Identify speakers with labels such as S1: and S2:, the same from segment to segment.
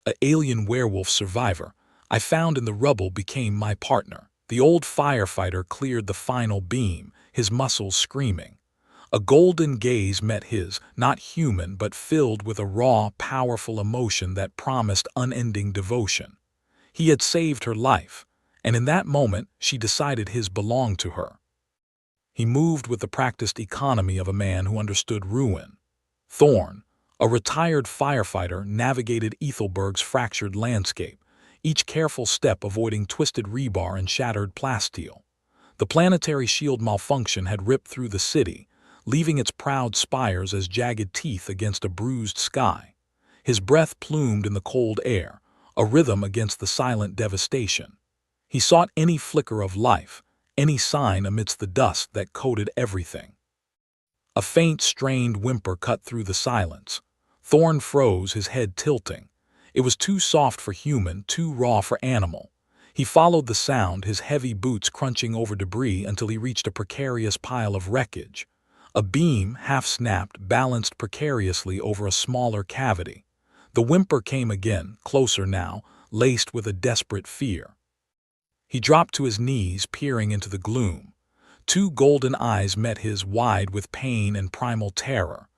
S1: an alien werewolf survivor, I found in the rubble became my partner. The old firefighter cleared the final beam, his muscles screaming. A golden gaze met his, not human but filled with a raw, powerful emotion that promised unending devotion. He had saved her life, and in that moment she decided his belonged to her. He moved with the practiced economy of a man who understood ruin. Thorn, a retired firefighter, navigated Ethelberg's fractured landscape, each careful step avoiding twisted rebar and shattered plasteel. The planetary shield malfunction had ripped through the city, leaving its proud spires as jagged teeth against a bruised sky. His breath plumed in the cold air, a rhythm against the silent devastation. He sought any flicker of life, any sign amidst the dust that coated everything. A faint, strained whimper cut through the silence. Thorn froze, his head tilting. It was too soft for human, too raw for animal. He followed the sound, his heavy boots crunching over debris until he reached a precarious pile of wreckage. A beam, half-snapped, balanced precariously over a smaller cavity. The whimper came again, closer now, laced with a desperate fear. He dropped to his knees, peering into the gloom. Two golden eyes met his, wide with pain and primal terror.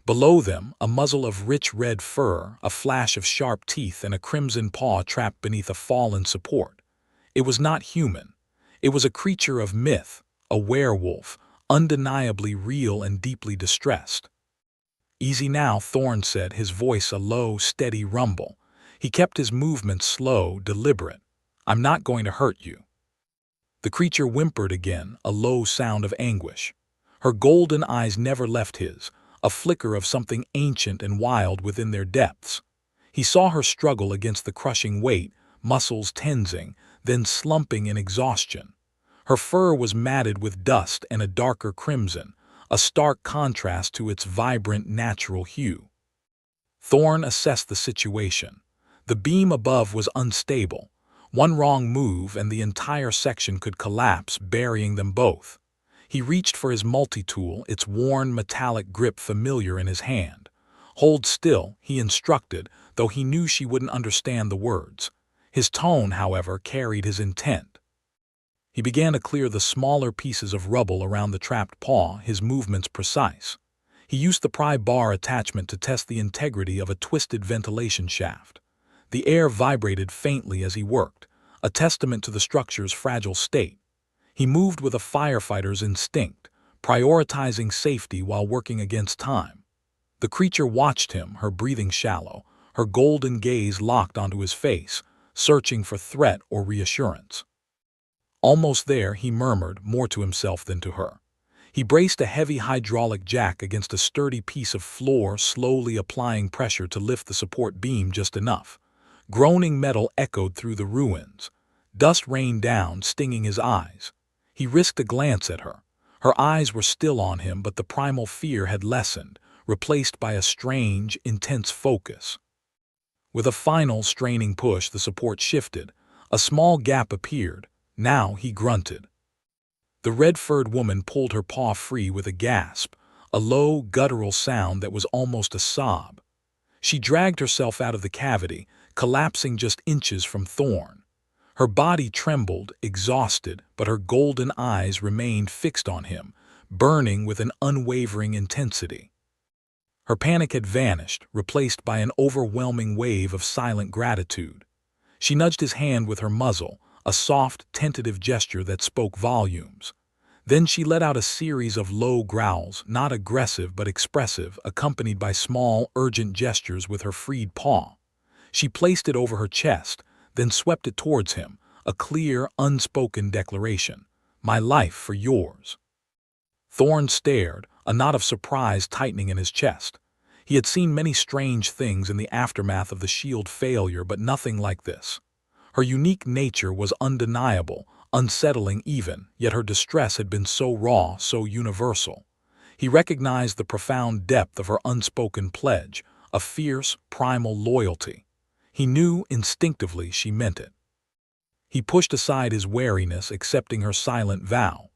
S1: Below them, a muzzle of rich red fur, a flash of sharp teeth, and a crimson paw trapped beneath a fallen support. It was not human. It was a creature of myth, a werewolf, undeniably real and deeply distressed. "Easy now," Thorn said, his voice a low, steady rumble. He kept his movements slow, deliberate. "I'm not going to hurt you." The creature whimpered again, a low sound of anguish. Her golden eyes never left his, a flicker of something ancient and wild within their depths. He saw her struggle against the crushing weight, muscles tensing, then slumping in exhaustion. Her fur was matted with dust and a darker crimson, a stark contrast to its vibrant natural hue. Thorn assessed the situation. The beam above was unstable. One wrong move and the entire section could collapse, burying them both. He reached for his multi-tool, its worn metallic grip familiar in his hand. "Hold still," he instructed, though he knew she wouldn't understand the words. His tone, however, carried his intent. He began to clear the smaller pieces of rubble around the trapped paw, his movements precise. He used the pry bar attachment to test the integrity of a twisted ventilation shaft. The air vibrated faintly as he worked, a testament to the structure's fragile state. He moved with a firefighter's instinct, prioritizing safety while working against time. The creature watched him, her breathing shallow, her golden gaze locked onto his face, searching for threat or reassurance. "Almost there," he murmured, more to himself than to her. He braced a heavy hydraulic jack against a sturdy piece of floor, slowly applying pressure to lift the support beam just enough. Groaning metal echoed through the ruins. Dust rained down, stinging his eyes. He risked a glance at her. Her eyes were still on him, but the primal fear had lessened, replaced by a strange, intense focus. With a final, straining push, the support shifted. A small gap appeared. Now he grunted. The red-furred woman pulled her paw free with a gasp, a low, guttural sound that was almost a sob. She dragged herself out of the cavity, collapsing just inches from Thorn. Her body trembled, exhausted, but her golden eyes remained fixed on him, burning with an unwavering intensity. Her panic had vanished, replaced by an overwhelming wave of silent gratitude. She nudged his hand with her muzzle, a soft, tentative gesture that spoke volumes. Then she let out a series of low growls, not aggressive but expressive, accompanied by small, urgent gestures with her freed paw. She placed it over her chest, then swept it towards him, a clear, unspoken declaration. "My life for yours." Thorn stared, a knot of surprise tightening in his chest. He had seen many strange things in the aftermath of the shield failure, but nothing like this. Her unique nature was undeniable, unsettling even, yet her distress had been so raw, so universal. He recognized the profound depth of her unspoken pledge, a fierce, primal loyalty. He knew instinctively she meant it. He pushed aside his wariness, accepting her silent vow.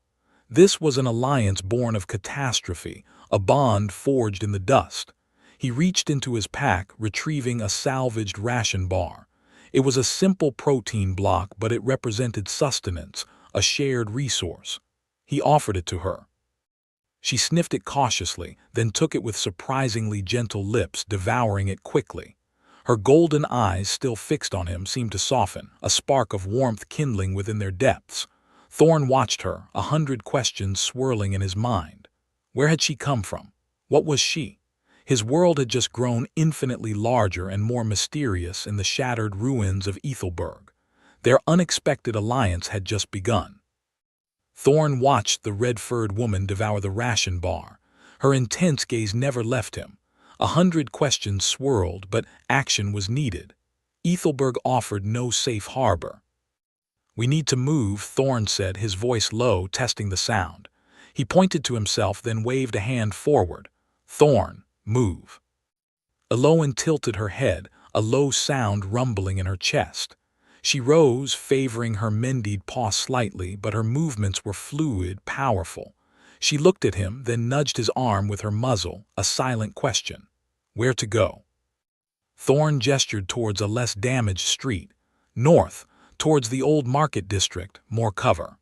S1: This was an alliance born of catastrophe, a bond forged in the dust. He reached into his pack, retrieving a salvaged ration bar. It was a simple protein block, but it represented sustenance, a shared resource. He offered it to her. She sniffed it cautiously, then took it with surprisingly gentle lips, devouring it quickly. Her golden eyes, still fixed on him, seemed to soften, a spark of warmth kindling within their depths. Thorn watched her, 100 questions swirling in his mind. Where had she come from? What was she? His world had just grown infinitely larger and more mysterious in the shattered ruins of Ethelberg. Their unexpected alliance had just begun. Thorn watched the red-furred woman devour the ration bar. Her intense gaze never left him. 100 questions swirled, but action was needed. Ethelberg offered no safe harbor. "We need to move," Thorn said, his voice low, testing the sound. He pointed to himself, then waved a hand forward. "Thorn, move." Elowen tilted her head, a low sound rumbling in her chest. She rose, favoring her mended paw slightly, but her movements were fluid, powerful. She looked at him, then nudged his arm with her muzzle, a silent question. Where to go? Thorn gestured towards a less damaged street. North, towards the old market district, more cover.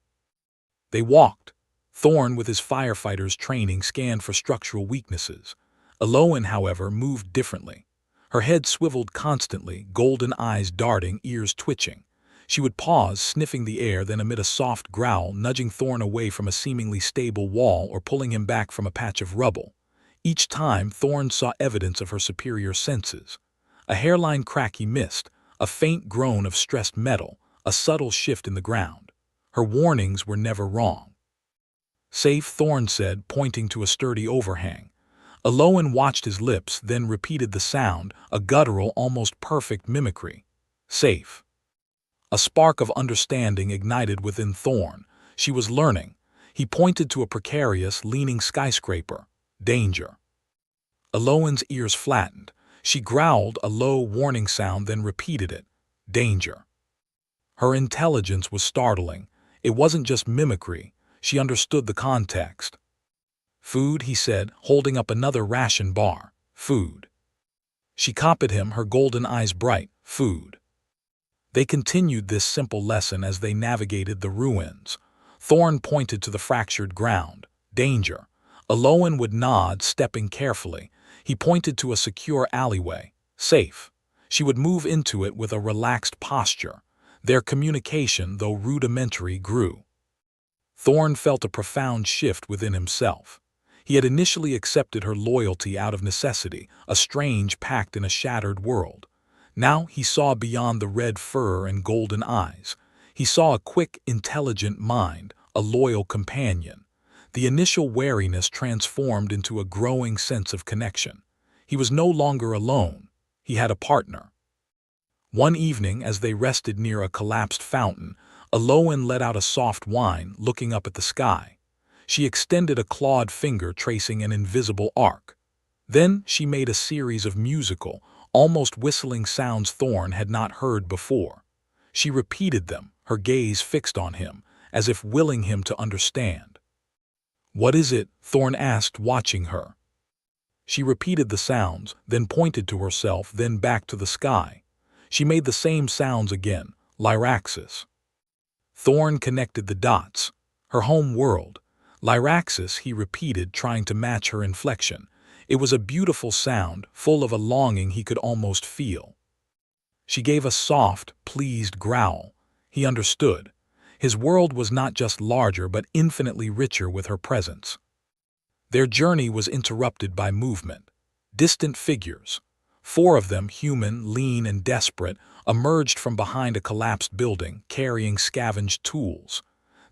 S1: They walked. Thorn, with his firefighter's training, scanned for structural weaknesses. Elowen, however, moved differently. Her head swiveled constantly, golden eyes darting, ears twitching. She would pause, sniffing the air, then emit a soft growl, nudging Thorn away from a seemingly stable wall or pulling him back from a patch of rubble. Each time, Thorn saw evidence of her superior senses. A hairline crack he missed, a faint groan of stressed metal, a subtle shift in the ground. Her warnings were never wrong. "Safe," Thorn said, pointing to a sturdy overhang. Elowen watched his lips, then repeated the sound, a guttural, almost perfect mimicry. "Safe." A spark of understanding ignited within Thorn. She was learning. He pointed to a precarious, leaning skyscraper. "Danger." Elowen's ears flattened. She growled a low, warning sound, then repeated it. "Danger." Her intelligence was startling. It wasn't just mimicry. She understood the context. "Food," he said, holding up another ration bar. "Food." She copied him, her golden eyes bright. "Food." They continued this simple lesson as they navigated the ruins. Thorn pointed to the fractured ground. "Danger." Elowen would nod, stepping carefully. He pointed to a secure alleyway. "Safe." She would move into it with a relaxed posture. Their communication, though rudimentary, grew. Thorn felt a profound shift within himself. He had initially accepted her loyalty out of necessity, a strange pact in a shattered world. Now he saw beyond the red fur and golden eyes. He saw a quick, intelligent mind, a loyal companion. The initial wariness transformed into a growing sense of connection. He was no longer alone. He had a partner. One evening, as they rested near a collapsed fountain, Elowen let out a soft whine, looking up at the sky. She extended a clawed finger, tracing an invisible arc. Then she made a series of musical, almost whistling sounds Thorn had not heard before. She repeated them, her gaze fixed on him, as if willing him to understand. "What is it?" Thorn asked, watching her. She repeated the sounds, then pointed to herself, then back to the sky. She made the same sounds again, Lyraxis. Thorn connected the dots. Her home world. Lyraxis, he repeated, trying to match her inflection. It was a beautiful sound, full of a longing he could almost feel. She gave a soft, pleased growl. He understood. His world was not just larger, but infinitely richer with her presence. Their journey was interrupted by movement. Distant figures. 4 of them, human, lean, and desperate, emerged from behind a collapsed building, carrying scavenged tools.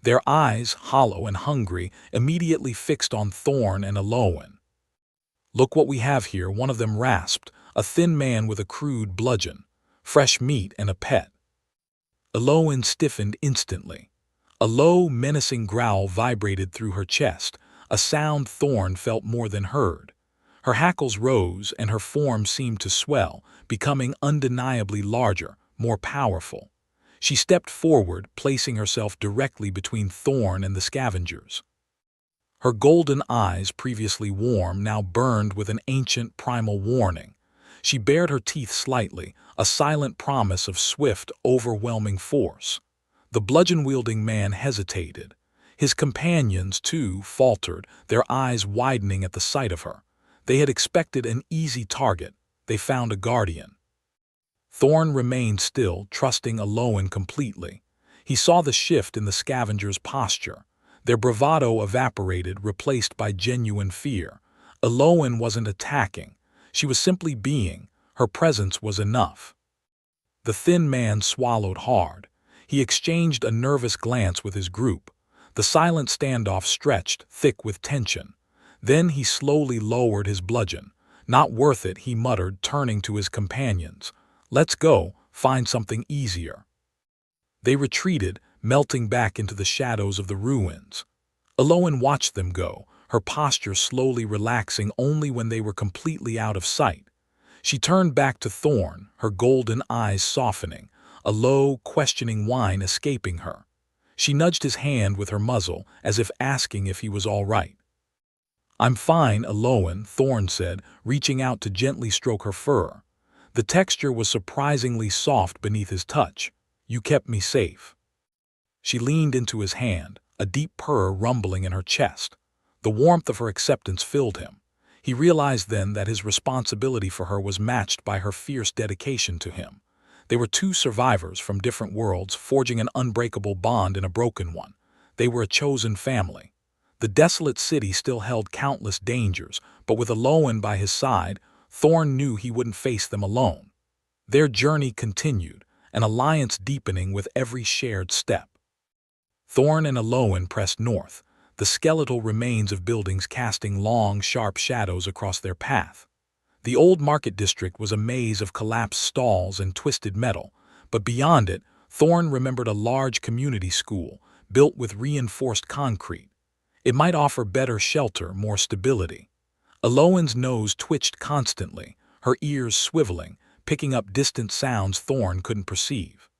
S1: Their eyes, hollow and hungry, immediately fixed on Thorn and Elowen. "Look what we have here," one of them rasped, a thin man with a crude bludgeon. "Fresh meat and a pet." Elowen stiffened instantly. A low, menacing growl vibrated through her chest, a sound Thorn felt more than heard. Her hackles rose, and her form seemed to swell, becoming undeniably larger, more powerful. She stepped forward, placing herself directly between Thorn and the scavengers. Her golden eyes, previously warm, now burned with an ancient primal warning. She bared her teeth slightly, a silent promise of swift, overwhelming force. The bludgeon-wielding man hesitated. His companions, too, faltered, their eyes widening at the sight of her. They had expected an easy target. They found a guardian. Thorn remained still, trusting Aloan completely. He saw the shift in the scavengers' posture. Their bravado evaporated, replaced by genuine fear. Aloan wasn't attacking. She was simply being. Her presence was enough. The thin man swallowed hard. He exchanged a nervous glance with his group. The silent standoff stretched, thick with tension. Then he slowly lowered his bludgeon. "Not worth it," he muttered, turning to his companions. "Let's go, find something easier." They retreated, melting back into the shadows of the ruins. Aloan watched them go, her posture slowly relaxing only when they were completely out of sight. She turned back to Thorn, her golden eyes softening, a low, questioning whine escaping her. She nudged his hand with her muzzle, as if asking if he was all right. "I'm fine, Aloan," Thorn said, reaching out to gently stroke her fur. The texture was surprisingly soft beneath his touch. "You kept me safe." She leaned into his hand, a deep purr rumbling in her chest. The warmth of her acceptance filled him. He realized then that his responsibility for her was matched by her fierce dedication to him. They were two survivors from different worlds, forging an unbreakable bond in a broken one. They were a chosen family. The desolate city still held countless dangers, but with Aloan by his side, Thorn knew he wouldn't face them alone. Their journey continued, an alliance deepening with every shared step. Thorn and Aloan pressed north, the skeletal remains of buildings casting long, sharp shadows across their path. The old market district was a maze of collapsed stalls and twisted metal, but beyond it, Thorn remembered a large community school, built with reinforced concrete. It might offer better shelter, more stability. Aloan's nose twitched constantly, her ears swiveling, picking up distant sounds Thorn couldn't perceive.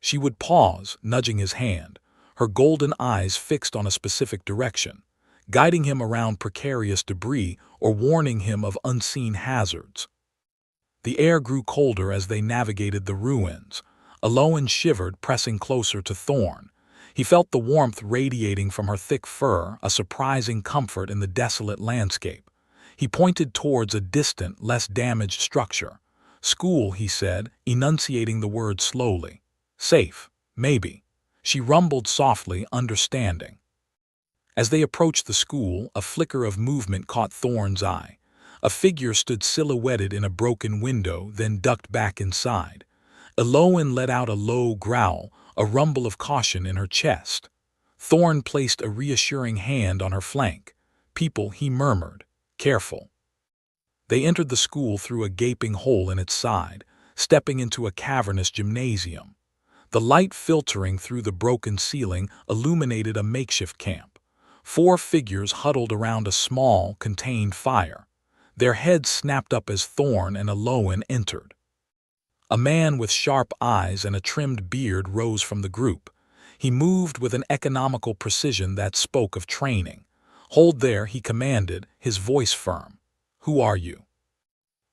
S1: She would pause, nudging his hand, her golden eyes fixed on a specific direction, guiding him around precarious debris or warning him of unseen hazards. The air grew colder as they navigated the ruins. Aloan shivered, pressing closer to Thorn. He felt the warmth radiating from her thick fur, a surprising comfort in the desolate landscape. He pointed towards a distant, less damaged structure. "School," he said, enunciating the word slowly. "Safe, maybe." She rumbled softly, understanding. As they approached the school, a flicker of movement caught Thorn's eye. A figure stood silhouetted in a broken window, then ducked back inside. Aloan let out a low growl, a rumble of caution in her chest. Thorn placed a reassuring hand on her flank. "People," he murmured. "Careful." They entered the school through a gaping hole in its side, stepping into a cavernous gymnasium. The light filtering through the broken ceiling illuminated a makeshift camp. 4 figures huddled around a small, contained fire. Their heads snapped up as Thorn and Aloan entered. A man with sharp eyes and a trimmed beard rose from the group. He moved with an economical precision that spoke of training. "Hold there," he commanded, his voice firm. "Who are you?"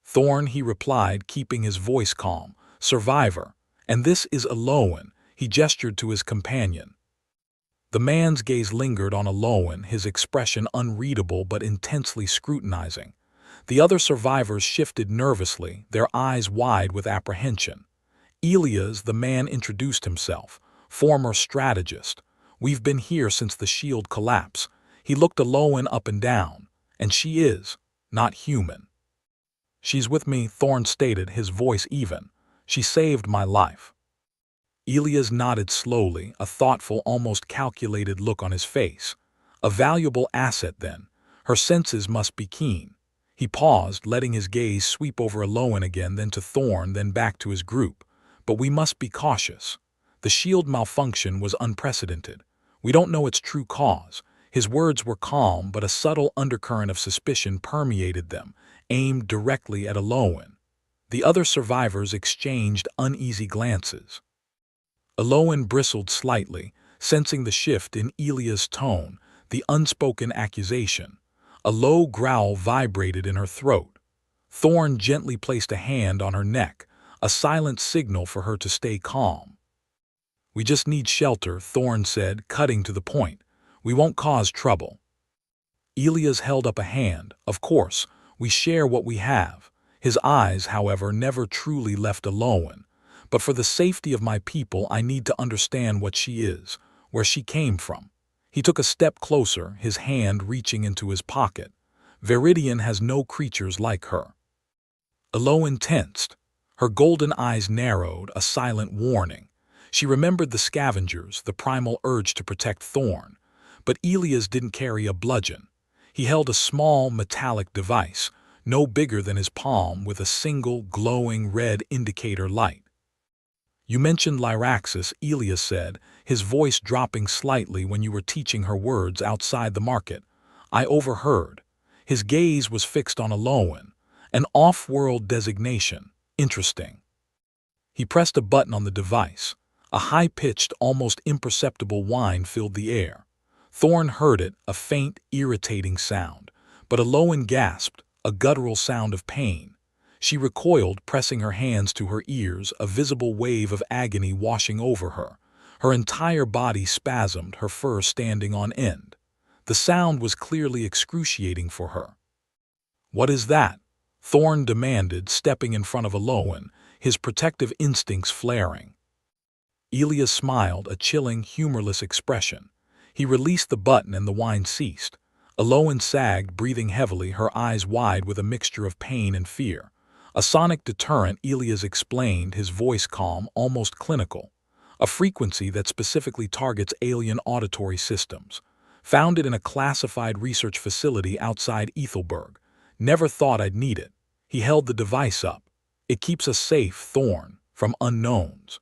S1: "Thorn," he replied, keeping his voice calm. "Survivor. And this is Aloan," he gestured to his companion. The man's gaze lingered on Aloan, his expression unreadable but intensely scrutinizing. The other survivors shifted nervously, their eyes wide with apprehension. "Elias," the man introduced himself, "former strategist. We've been here since the shield collapse." He looked Aloan up and down. "And she is not human." "She's with me," Thorn stated, his voice even. "She saved my life." Elias nodded slowly, a thoughtful, almost calculated look on his face. "A valuable asset, then. Her senses must be keen." He paused, letting his gaze sweep over Aloan again, then to Thorn, then back to his group. "But we must be cautious. The shield malfunction was unprecedented. We don't know its true cause." His words were calm, but a subtle undercurrent of suspicion permeated them, aimed directly at Aloan. The other survivors exchanged uneasy glances. Aloan bristled slightly, sensing the shift in Elias' tone, the unspoken accusation. A low growl vibrated in her throat. Thorn gently placed a hand on her neck, a silent signal for her to stay calm. "We just need shelter," Thorn said, cutting to the point. "We won't cause trouble." Elias held up a hand. "Of course, we share what we have." His eyes, however, never truly left Aloan. "But for the safety of my people, I need to understand what she is, where she came from." He took a step closer, his hand reaching into his pocket. "Viridian has no creatures like her." Aloan tensed. Her golden eyes narrowed, a silent warning. She remembered the scavengers, the primal urge to protect Thorn. But Elias didn't carry a bludgeon. He held a small, metallic device, no bigger than his palm, with a single, glowing red indicator light. "You mentioned Lyraxis," Elias said, his voice dropping slightly, "when you were teaching her words outside the market. I overheard." His gaze was fixed on Aloan. "An off-world designation. Interesting." He pressed a button on the device. A high-pitched, almost imperceptible whine filled the air. Thorn heard it, a faint, irritating sound. But Aloan gasped, a guttural sound of pain. She recoiled, pressing her hands to her ears, a visible wave of agony washing over her. Her entire body spasmed, her fur standing on end. The sound was clearly excruciating for her. "What is that?" Thorn demanded, stepping in front of Aloan, his protective instincts flaring. Elias smiled, a chilling, humorless expression. He released the button and the whine ceased. Aloan sagged, breathing heavily, her eyes wide with a mixture of pain and fear. "A sonic deterrent," Elias explained, his voice calm, almost clinical. "A frequency that specifically targets alien auditory systems. Found it in a classified research facility outside Ethelberg. Never thought I'd need it." He held the device up. "It keeps us safe, Thorn, from unknowns."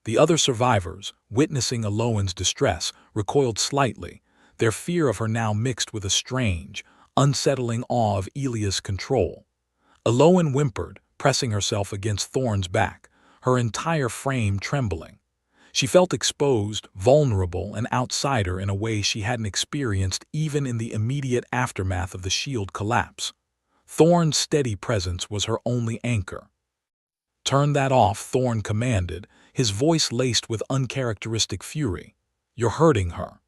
S1: The other survivors, witnessing Aloan's distress, recoiled slightly, their fear of her now mixed with a strange, unsettling awe of Elias' control. Aloan whimpered, pressing herself against Thorn's back, her entire frame trembling. She felt exposed, vulnerable, an outsider in a way she hadn't experienced even in the immediate aftermath of the shield collapse. Thorn's steady presence was her only anchor. "Turn that off," Thorn commanded, his voice laced with uncharacteristic fury. "You're hurting her."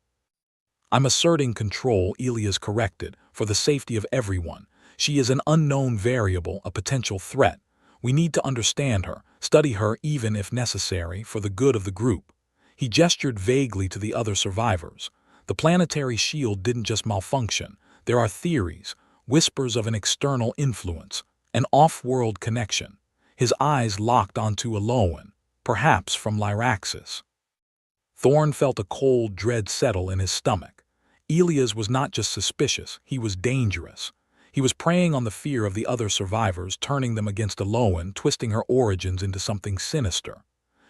S1: "I'm asserting control," Elias corrected, "for the safety of everyone. She is an unknown variable, a potential threat. We need to understand her, study her even if necessary, for the good of the group." He gestured vaguely to the other survivors. "The planetary shield didn't just malfunction. There are theories, whispers of an external influence, an off-world connection." His eyes locked onto Aloan, perhaps from Lyraxis. Thorn felt a cold dread settle in his stomach. Elias was not just suspicious, he was dangerous. He was preying on the fear of the other survivors, turning them against Aloan, twisting her origins into something sinister.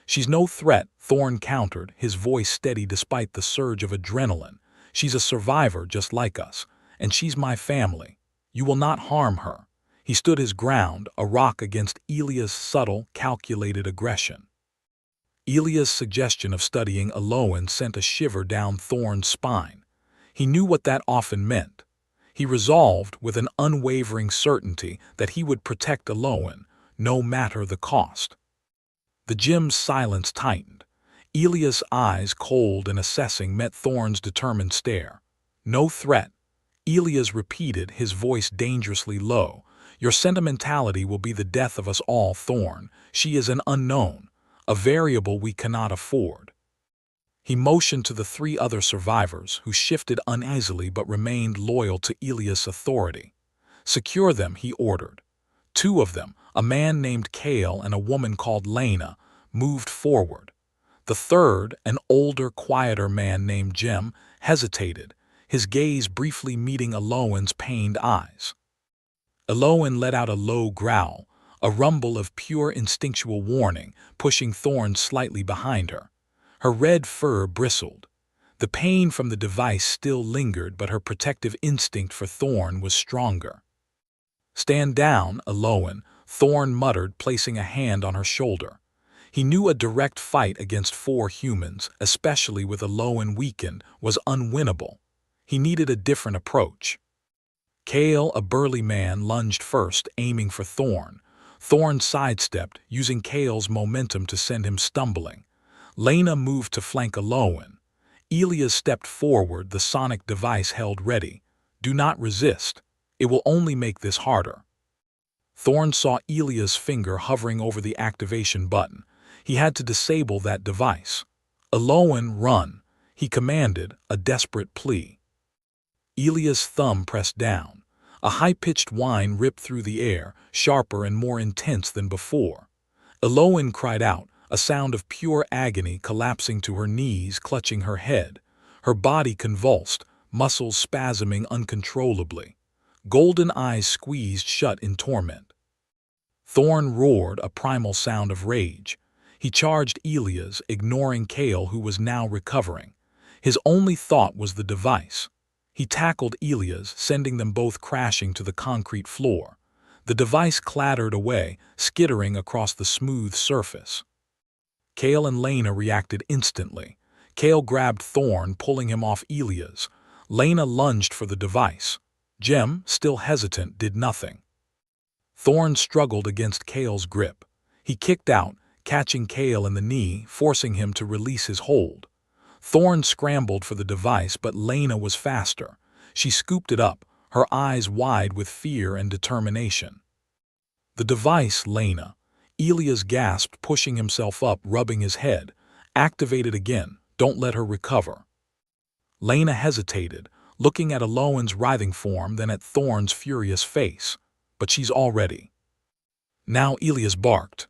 S1: "She's no threat," Thorn countered, his voice steady despite the surge of adrenaline. "She's a survivor just like us, and she's my family. You will not harm her." He stood his ground, a rock against Elias' subtle, calculated aggression. Elias' suggestion of studying Aloan sent a shiver down Thorn's spine. He knew what that often meant. He resolved, with an unwavering certainty, that he would protect Aloan, no matter the cost. The gym's silence tightened. Elias' eyes, cold and assessing, met Thorn's determined stare. "No threat," Elias repeated, his voice dangerously low. "Your sentimentality will be the death of us all, Thorn. She is an unknown, a variable we cannot afford." He motioned to the three other survivors, who shifted uneasily but remained loyal to Elias' authority. "Secure them," he ordered. Two of them, a man named Kale and a woman called Lena, moved forward. The third, an older, quieter man named Jim, hesitated, his gaze briefly meeting Aloan's pained eyes. Aloan let out a low growl, a rumble of pure instinctual warning, pushing Thorn slightly behind her. Her red fur bristled. The pain from the device still lingered, but her protective instinct for Thorn was stronger. "Stand down, Aloan," Thorn muttered, placing a hand on her shoulder. He knew a direct fight against 4 humans, especially with Aloan weakened, was unwinnable. He needed a different approach. Kale, a burly man, lunged first, aiming for Thorn. Thorn sidestepped, using Kale's momentum to send him stumbling. Lena moved to flank Alolan. Elias stepped forward, the sonic device held ready. Do not resist. It will only make this harder. Thorn saw Elias' finger hovering over the activation button. He had to disable that device. Alolan, run, he commanded, a desperate plea. Elias' thumb pressed down. A high-pitched whine ripped through the air, sharper and more intense than before. Alolan cried out, a sound of pure agony, collapsing to her knees, clutching her head. Her body convulsed, muscles spasming uncontrollably. Golden eyes squeezed shut in torment. Thorn roared, a primal sound of rage. He charged Elias, ignoring Kale, who was now recovering. His only thought was the device. He tackled Elias, sending them both crashing to the concrete floor. The device clattered away, skittering across the smooth surface. Kale and Lena reacted instantly. Kale grabbed Thorn, pulling him off Elias. Lena lunged for the device. Jem, still hesitant, did nothing. Thorn struggled against Kale's grip. He kicked out, catching Kale in the knee, forcing him to release his hold. Thorn scrambled for the device, but Lena was faster. She scooped it up, her eyes wide with fear and determination. The device, Lena. Elias gasped, pushing himself up, rubbing his head. Activate it again. Don't let her recover. Lena hesitated, looking at Alolan's writhing form, then at Thorn's furious face. But she's all ready. Now Elias barked.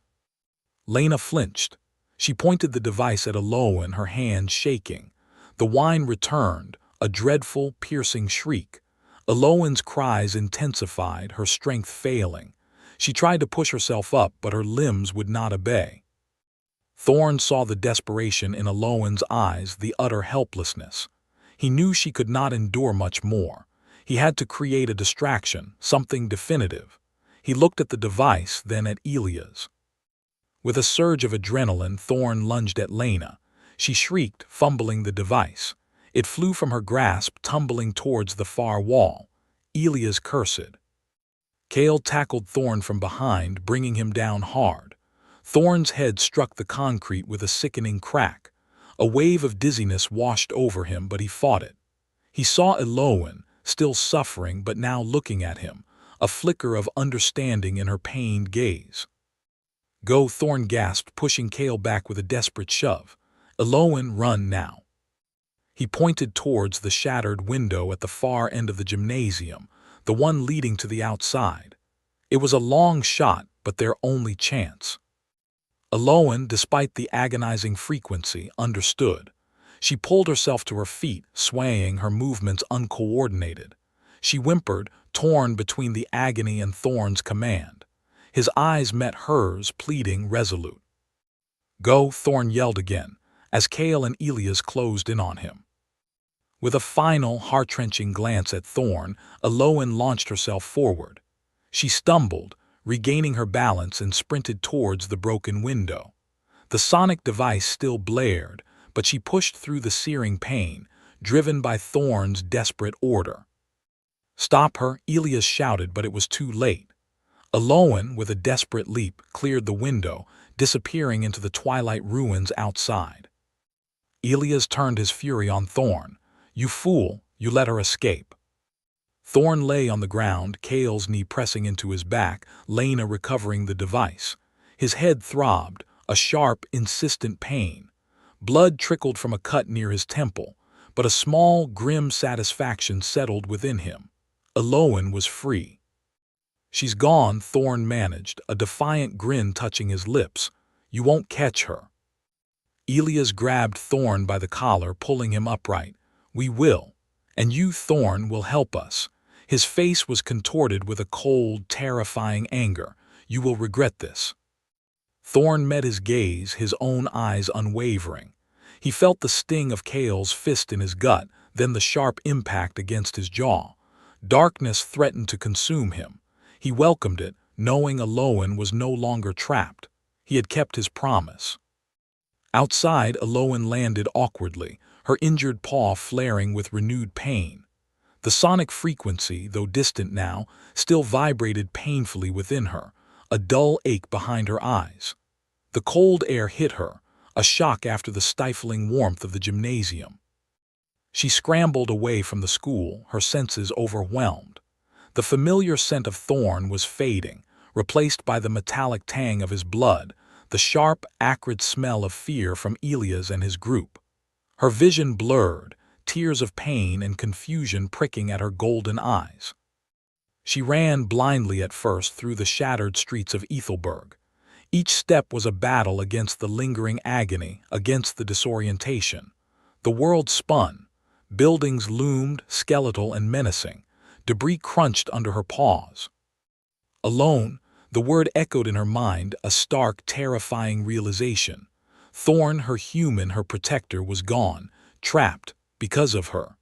S1: Lena flinched. She pointed the device at Alolan, her hand shaking. The whine returned, a dreadful, piercing shriek. Alolan's cries intensified, her strength failing. She tried to push herself up, but her limbs would not obey. Thorn saw the desperation in Alolan's eyes, the utter helplessness. He knew she could not endure much more. He had to create a distraction, something definitive. He looked at the device, then at Elias. With a surge of adrenaline, Thorn lunged at Lena. She shrieked, fumbling the device. It flew from her grasp, tumbling towards the far wall. Elias cursed. Kale tackled Thorn from behind, bringing him down hard. Thorn's head struck the concrete with a sickening crack. A wave of dizziness washed over him, but he fought it. He saw Alolan, still suffering but now looking at him, a flicker of understanding in her pained gaze. Go, Thorn gasped, pushing Kale back with a desperate shove. Alolan, run now. He pointed towards the shattered window at the far end of the gymnasium, the one leading to the outside. It was a long shot, but their only chance. Alolan, despite the agonizing frequency, understood. She pulled herself to her feet, swaying, her movements uncoordinated. She whimpered, torn between the agony and Thorn's command. His eyes met hers, pleading, resolute. Go, Thorn yelled again, as Kale and Elias closed in on him. With a final, heart-wrenching glance at Thorn, Alolan launched herself forward. She stumbled, regaining her balance, and sprinted towards the broken window. The sonic device still blared, but she pushed through the searing pain, driven by Thorn's desperate order. Stop her, Elias shouted, but it was too late. Alolan, with a desperate leap, cleared the window, disappearing into the twilight ruins outside. Elias turned his fury on Thorn. You fool, you let her escape. Thorn lay on the ground, Kale's knee pressing into his back, Lena recovering the device. His head throbbed, a sharp, insistent pain. Blood trickled from a cut near his temple, but a small, grim satisfaction settled within him. Alolan was free. She's gone, Thorn managed, a defiant grin touching his lips. You won't catch her. Elias grabbed Thorn by the collar, pulling him upright. We will. And you, Thorn, will help us. His face was contorted with a cold, terrifying anger. You will regret this. Thorn met his gaze, his own eyes unwavering. He felt the sting of Kale's fist in his gut, then the sharp impact against his jaw. Darkness threatened to consume him. He welcomed it, knowing Alolan was no longer trapped. He had kept his promise. Outside, Alolan landed awkwardly, her injured paw flaring with renewed pain. The sonic frequency, though distant now, still vibrated painfully within her, a dull ache behind her eyes. The cold air hit her, a shock after the stifling warmth of the gymnasium. She scrambled away from the school, her senses overwhelmed. The familiar scent of Thorn was fading, replaced by the metallic tang of his blood, the sharp, acrid smell of fear from Elias and his group. Her vision blurred, tears of pain and confusion pricking at her golden eyes. She ran blindly at first through the shattered streets of Ethelberg. Each step was a battle against the lingering agony, against the disorientation. The world spun. Buildings loomed, skeletal and menacing. Debris crunched under her paws. Alone, the word echoed in her mind, a stark, terrifying realization. Thorn, her human, her protector, was gone, trapped, because of her.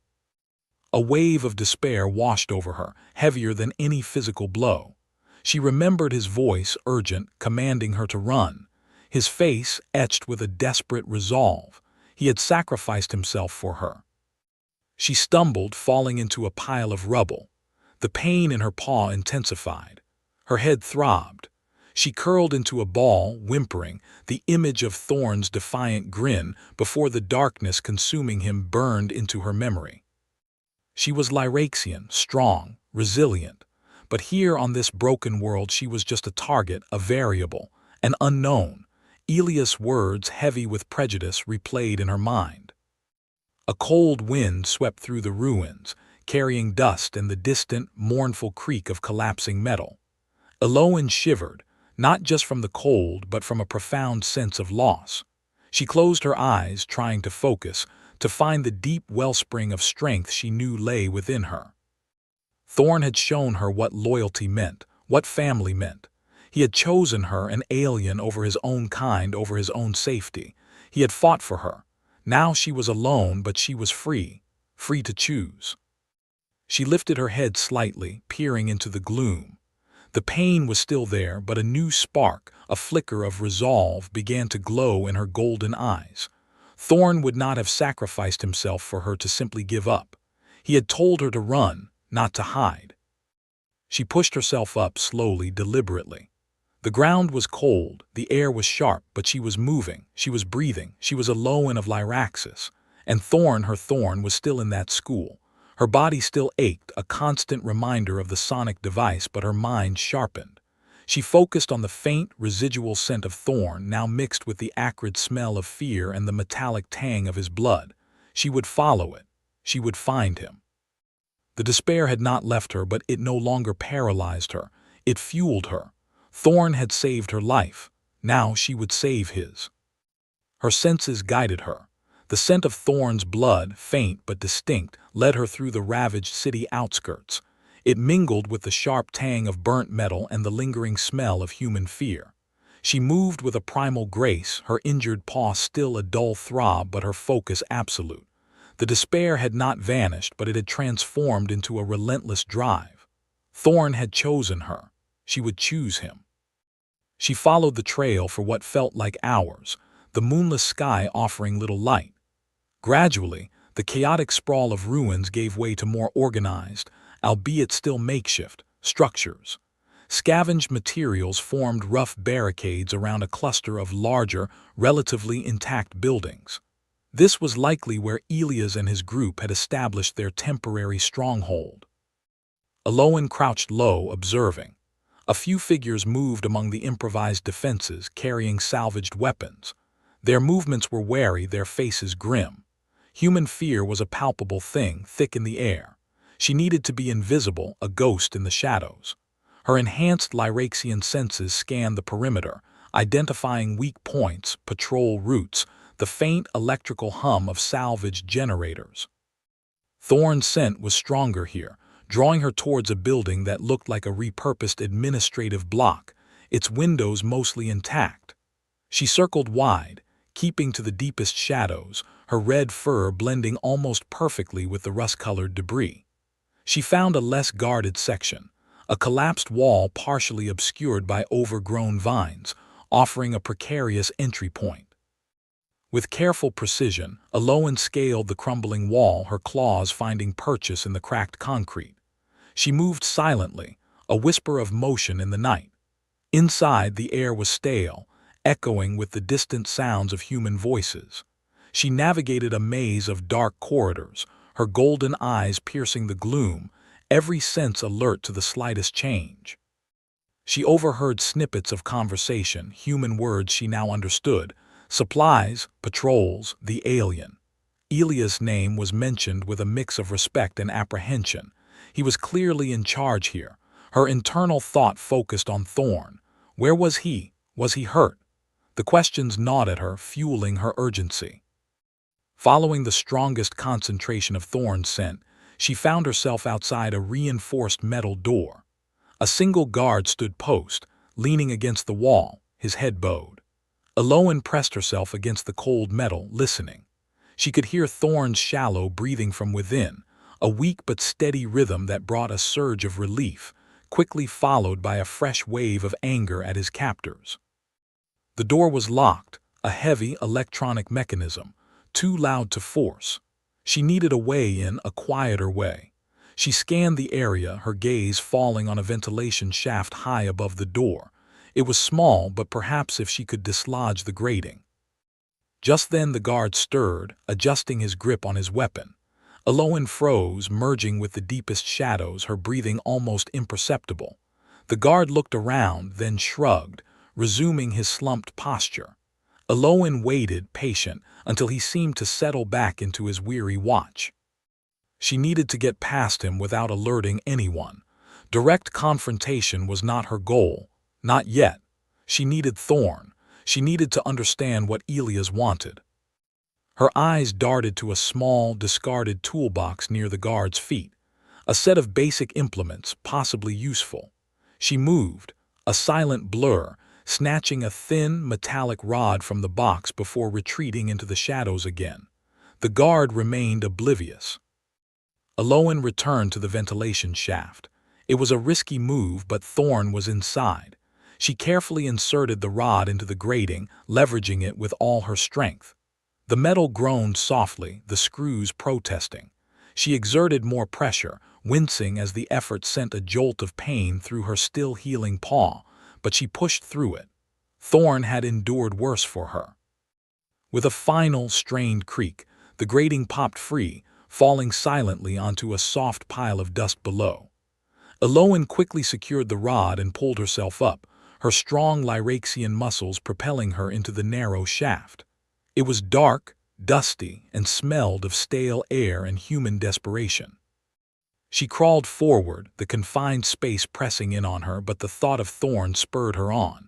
S1: A wave of despair washed over her, heavier than any physical blow. She remembered his voice, urgent, commanding her to run. His face, etched with a desperate resolve. He had sacrificed himself for her. She stumbled, falling into a pile of rubble. The pain in her paw intensified. Her head throbbed. She curled into a ball, whimpering, the image of Thorn's defiant grin before the darkness consuming him burned into her memory. She was Lyraxian, strong, resilient, but here on this broken world she was just a target, a variable, an unknown. Elias' words, heavy with prejudice, replayed in her mind. A cold wind swept through the ruins, carrying dust and the distant, mournful creak of collapsing metal. Eloan shivered, not just from the cold but from a profound sense of loss. She closed her eyes, trying to focus, to find the deep wellspring of strength she knew lay within her. Thorn had shown her what loyalty meant, what family meant. He had chosen her, an alien, over his own kind, over his own safety. He had fought for her. Now she was alone, but she was free, free to choose. She lifted her head slightly, peering into the gloom. The pain was still there, but a new spark, a flicker of resolve, began to glow in her golden eyes. Thorn would not have sacrificed himself for her to simply give up. He had told her to run, not to hide. She pushed herself up slowly, deliberately. The ground was cold, the air was sharp, but she was moving, she was breathing, she was Eloan of Lyraxis. And Thorn, her Thorn, was still in that school. Her body still ached, a constant reminder of the sonic device, but her mind sharpened. She focused on the faint, residual scent of Thorn, now mixed with the acrid smell of fear and the metallic tang of his blood. She would follow it. She would find him. The despair had not left her, but it no longer paralyzed her. It fueled her. Thorn had saved her life. Now she would save his. Her senses guided her. The scent of Thorn's blood, faint but distinct, led her through the ravaged city outskirts. It mingled with the sharp tang of burnt metal and the lingering smell of human fear. She moved with a primal grace, her injured paw still a dull throb but her focus absolute. The despair had not vanished, but it had transformed into a relentless drive. Thorn had chosen her. She would choose him. She followed the trail for what felt like hours, the moonless sky offering little light. Gradually, the chaotic sprawl of ruins gave way to more organized, albeit still makeshift, structures. Scavenged materials formed rough barricades around a cluster of larger, relatively intact buildings. This was likely where Elias and his group had established their temporary stronghold. Eloan crouched low, observing. A few figures moved among the improvised defenses, carrying salvaged weapons. Their movements were wary, their faces grim. Human fear was a palpable thing, thick in the air. She needed to be invisible, a ghost in the shadows. Her enhanced Lyraxian senses scanned the perimeter, identifying weak points, patrol routes, the faint electrical hum of salvaged generators. Thorn's scent was stronger here, drawing her towards a building that looked like a repurposed administrative block, its windows mostly intact. She circled wide, keeping to the deepest shadows, her red fur blending almost perfectly with the rust-colored debris. She found a less guarded section, a collapsed wall partially obscured by overgrown vines, offering a precarious entry point. With careful precision, Aloan scaled the crumbling wall, her claws finding purchase in the cracked concrete. She moved silently, a whisper of motion in the night. Inside, the air was stale, echoing with the distant sounds of human voices. She navigated a maze of dark corridors, her golden eyes piercing the gloom, every sense alert to the slightest change. She overheard snippets of conversation, human words she now understood: supplies, patrols, the alien. Elia's name was mentioned with a mix of respect and apprehension. He was clearly in charge here. Her internal thought focused on Thorn. Where was he? Was he hurt? The questions gnawed at her, fueling her urgency. Following the strongest concentration of Thorn's scent, she found herself outside a reinforced metal door. A single guard stood post, leaning against the wall, his head bowed. Aloan pressed herself against the cold metal, listening. She could hear Thorn's shallow breathing from within, a weak but steady rhythm that brought a surge of relief, quickly followed by a fresh wave of anger at his captors. The door was locked, a heavy electronic mechanism, too loud to force. She needed a way in, a quieter way. She scanned the area, her gaze falling on a ventilation shaft high above the door. It was small, but perhaps if she could dislodge the grating. Just then the guard stirred, adjusting his grip on his weapon. Aloan froze, merging with the deepest shadows, her breathing almost imperceptible. The guard looked around, then shrugged, resuming his slumped posture. Aloan waited, patient, until he seemed to settle back into his weary watch. She needed to get past him without alerting anyone. Direct confrontation was not her goal. Not yet. She needed Thorn. She needed to understand what Elias wanted. Her eyes darted to a small, discarded toolbox near the guard's feet. A set of basic implements, possibly useful. She moved, a silent blur, snatching a thin, metallic rod from the box before retreating into the shadows again. The guard remained oblivious. Aloan returned to the ventilation shaft. It was a risky move, but Thorn was inside. She carefully inserted the rod into the grating, leveraging it with all her strength. The metal groaned softly, the screws protesting. She exerted more pressure, wincing as the effort sent a jolt of pain through her still healing paw, but she pushed through it. Thorn had endured worse for her. With a final, strained creak, the grating popped free, falling silently onto a soft pile of dust below. Aloan quickly secured the rod and pulled herself up, her strong Lyraxian muscles propelling her into the narrow shaft. It was dark, dusty, and smelled of stale air and human desperation. She crawled forward, the confined space pressing in on her, but the thought of Thorn spurred her on.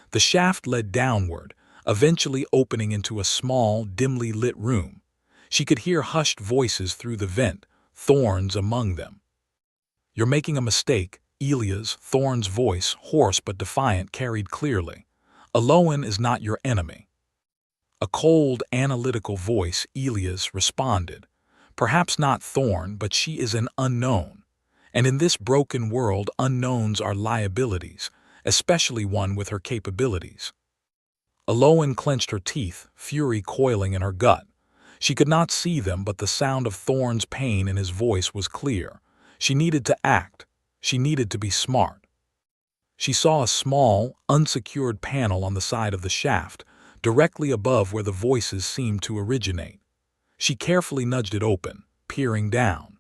S1: The shaft led downward, eventually opening into a small, dimly lit room. She could hear hushed voices through the vent, Thorn's among them. "You're making a mistake," Elia's, Thorn's voice, hoarse but defiant, carried clearly. "Aloan is not your enemy." A cold, analytical voice, Elia's, responded. "Perhaps not Thorn, but she is an unknown. And in this broken world, unknowns are liabilities, especially one with her capabilities." Aloan clenched her teeth, fury coiling in her gut. She could not see them, but the sound of Thorn's pain in his voice was clear. She needed to act. She needed to be smart. She saw a small, unsecured panel on the side of the shaft, directly above where the voices seemed to originate. She carefully nudged it open, peering down.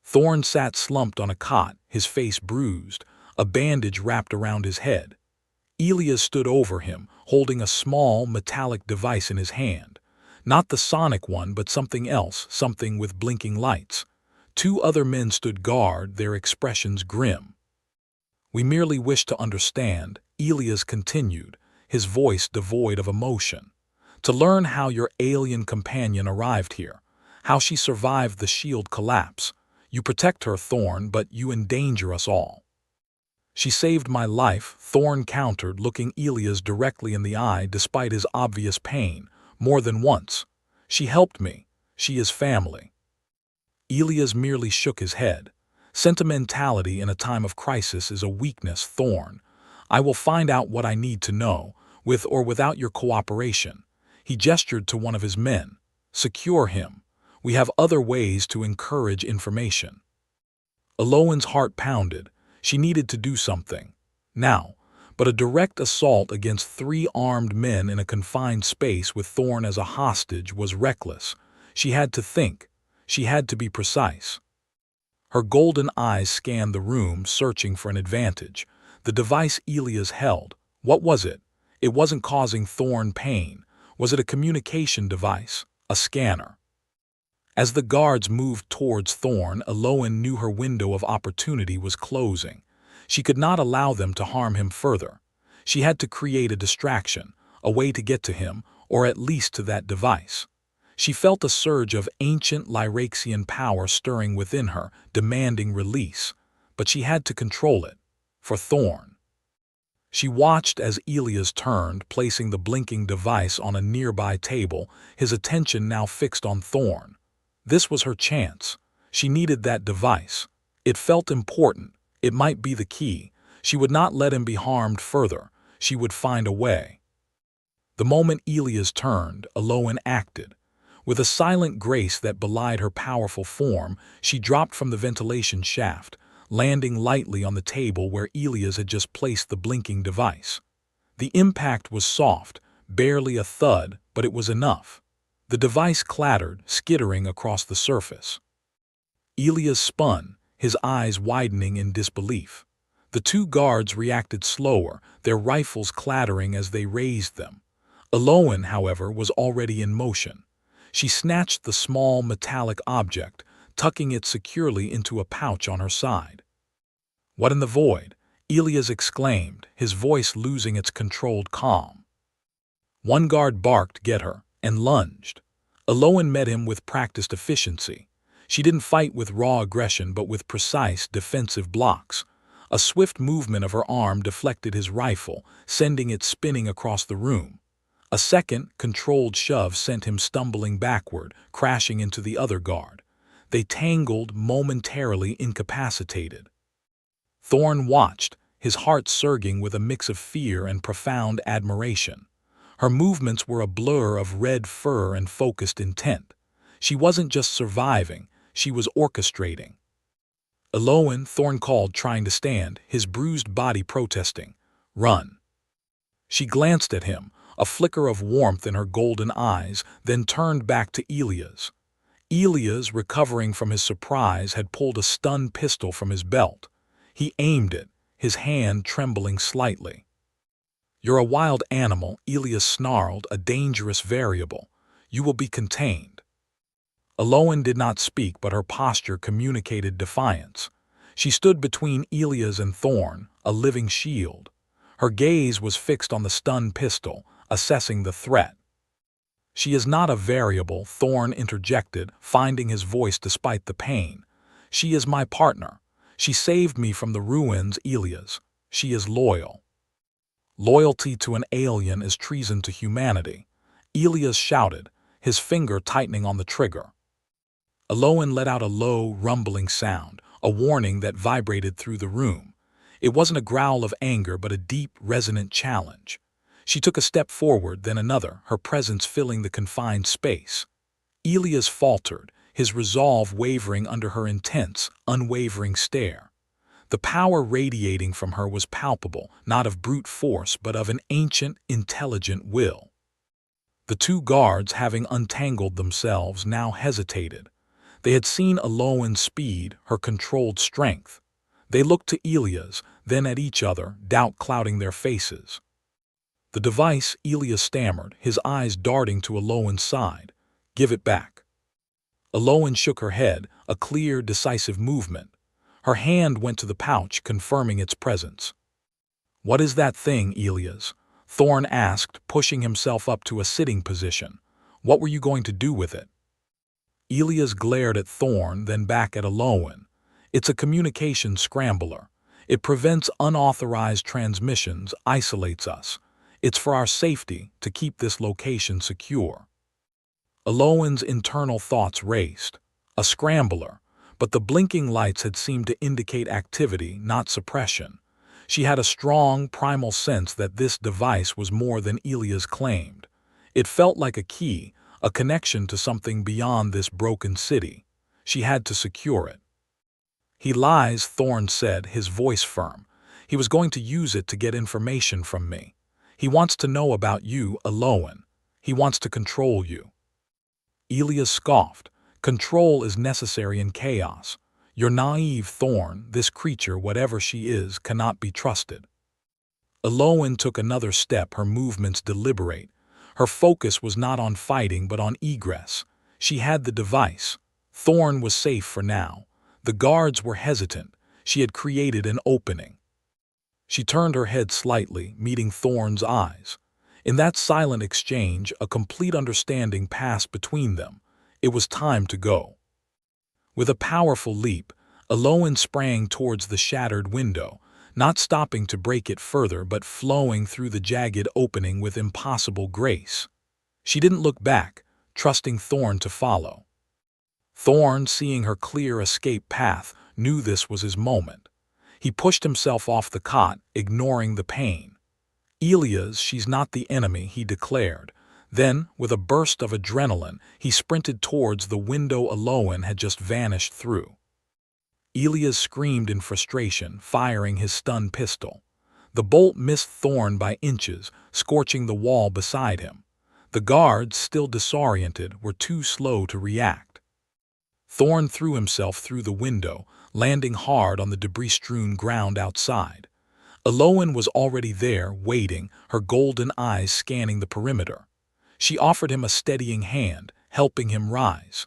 S1: Thorn sat slumped on a cot, his face bruised, a bandage wrapped around his head. Elias stood over him, holding a small, metallic device in his hand. Not the sonic one, but something else, something with blinking lights. Two other men stood guard, their expressions grim. "We merely wish to understand," Elias continued, his voice devoid of emotion. "To learn how your alien companion arrived here, how she survived the shield collapse. You protect her, Thorn, but you endanger us all." "She saved my life," Thorn countered, looking Elias directly in the eye despite his obvious pain, "more than once. She helped me. She is family." Elias merely shook his head. "Sentimentality in a time of crisis is a weakness, Thorn. I will find out what I need to know, with or without your cooperation." He gestured to one of his men. "Secure him. We have other ways to encourage information." Aloan's heart pounded. She needed to do something. Now, but a direct assault against 3 armed men in a confined space with Thorn as a hostage was reckless. She had to think. She had to be precise. Her golden eyes scanned the room, searching for an advantage. The device Elias held, what was it? It wasn't causing Thorn pain. Was it a communication device? A scanner? As the guards moved towards Thorn, Aloan knew her window of opportunity was closing. She could not allow them to harm him further. She had to create a distraction, a way to get to him, or at least to that device. She felt a surge of ancient Lyraxian power stirring within her, demanding release. But she had to control it. For Thorn. She watched as Elias turned, placing the blinking device on a nearby table, his attention now fixed on Thorn. This was her chance. She needed that device. It felt important. It might be the key. She would not let him be harmed further. She would find a way. The moment Elias turned, Aloan acted. With a silent grace that belied her powerful form, she dropped from the ventilation shaft, landing lightly on the table where Elias had just placed the blinking device. The impact was soft, barely a thud, but it was enough. The device clattered, skittering across the surface. Elias spun, his eyes widening in disbelief. The 2 guards reacted slower, their rifles clattering as they raised them. Aloan, however, was already in motion. She snatched the small metallic object, tucking it securely into a pouch on her side. "What in the void?" Elias exclaimed, his voice losing its controlled calm. One guard barked, "Get her," and lunged. Aloan met him with practiced efficiency. She didn't fight with raw aggression but with precise defensive blocks. A swift movement of her arm deflected his rifle, sending it spinning across the room. A second, controlled shove sent him stumbling backward, crashing into the other guard. They tangled, momentarily incapacitated. Thorn watched, his heart surging with a mix of fear and profound admiration. Her movements were a blur of red fur and focused intent. She wasn't just surviving, she was orchestrating. "Aloan," Thorn called, trying to stand, his bruised body protesting. "Run." She glanced at him, a flicker of warmth in her golden eyes, then turned back to Elias. Elias, recovering from his surprise, had pulled a stun pistol from his belt. He aimed it, his hand trembling slightly. "You're a wild animal," Elias snarled, "a dangerous variable. You will be contained." Aloan did not speak, but her posture communicated defiance. She stood between Elias and Thorn, a living shield. Her gaze was fixed on the stun pistol, assessing the threat. "She is not a variable," Thorn interjected, finding his voice despite the pain. "She is my partner. She saved me from the ruins, Elias. She is loyal." "Loyalty to an alien is treason to humanity," Elias shouted, his finger tightening on the trigger. Aloan let out a low, rumbling sound, a warning that vibrated through the room. It wasn't a growl of anger, but a deep, resonant challenge. She took a step forward, then another, her presence filling the confined space. Elias faltered, his resolve wavering under her intense, unwavering stare. The power radiating from her was palpable, not of brute force, but of an ancient, intelligent will. The 2 guards, having untangled themselves, now hesitated. They had seen Aloan's speed, her controlled strength. They looked to Elias, then at each other, doubt clouding their faces. "The device," Elias stammered, his eyes darting to Aloan's side. "Give it back." Aloan shook her head, a clear, decisive movement. Her hand went to the pouch, confirming its presence. "What is that thing, Elias?" Thorn asked, pushing himself up to a sitting position. "What were you going to do with it?" Elias glared at Thorn, then back at Aloan. "It's a communication scrambler. It prevents unauthorized transmissions, isolates us. It's for our safety, to keep this location secure." Aloan's internal thoughts raced. A scrambler, but the blinking lights had seemed to indicate activity, not suppression. She had a strong, primal sense that this device was more than Elias claimed. It felt like a key, a connection to something beyond this broken city. She had to secure it. He lies, Thorn said, his voice firm. He was going to use it to get information from me. He wants to know about you, Aloan. He wants to control you. Elia scoffed. Control is necessary in chaos. You're naive, Thorn. This creature, whatever she is, cannot be trusted. Aloan took another step, her movements deliberate. Her focus was not on fighting but on egress. She had the device. Thorn was safe for now. The guards were hesitant. She had created an opening. She turned her head slightly, meeting Thorn's eyes. In that silent exchange, a complete understanding passed between them. It was time to go. With a powerful leap, Aloan sprang towards the shattered window, not stopping to break it further but flowing through the jagged opening with impossible grace. She didn't look back, trusting Thorn to follow. Thorn, seeing her clear escape path, knew this was his moment. He pushed himself off the cot, ignoring the pain. Elia's, she's not the enemy, he declared. Then, with a burst of adrenaline, he sprinted towards the window Aloan had just vanished through. Elias screamed in frustration, firing his stun pistol. The bolt missed Thorn by inches, scorching the wall beside him. The guards, still disoriented, were too slow to react. Thorn threw himself through the window, landing hard on the debris-strewn ground outside. Aloan was already there, waiting, her golden eyes scanning the perimeter. She offered him a steadying hand, helping him rise.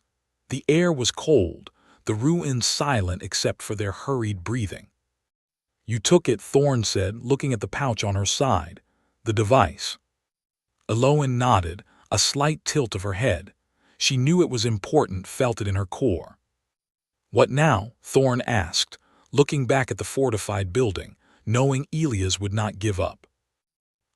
S1: The air was cold, the ruins silent except for their hurried breathing. "You took it," Thorn said, looking at the pouch on her side. "The device." Aloan nodded, a slight tilt of her head. She knew it was important, felt it in her core. "What now?" Thorn asked, looking back at the fortified building, knowing Elias would not give up.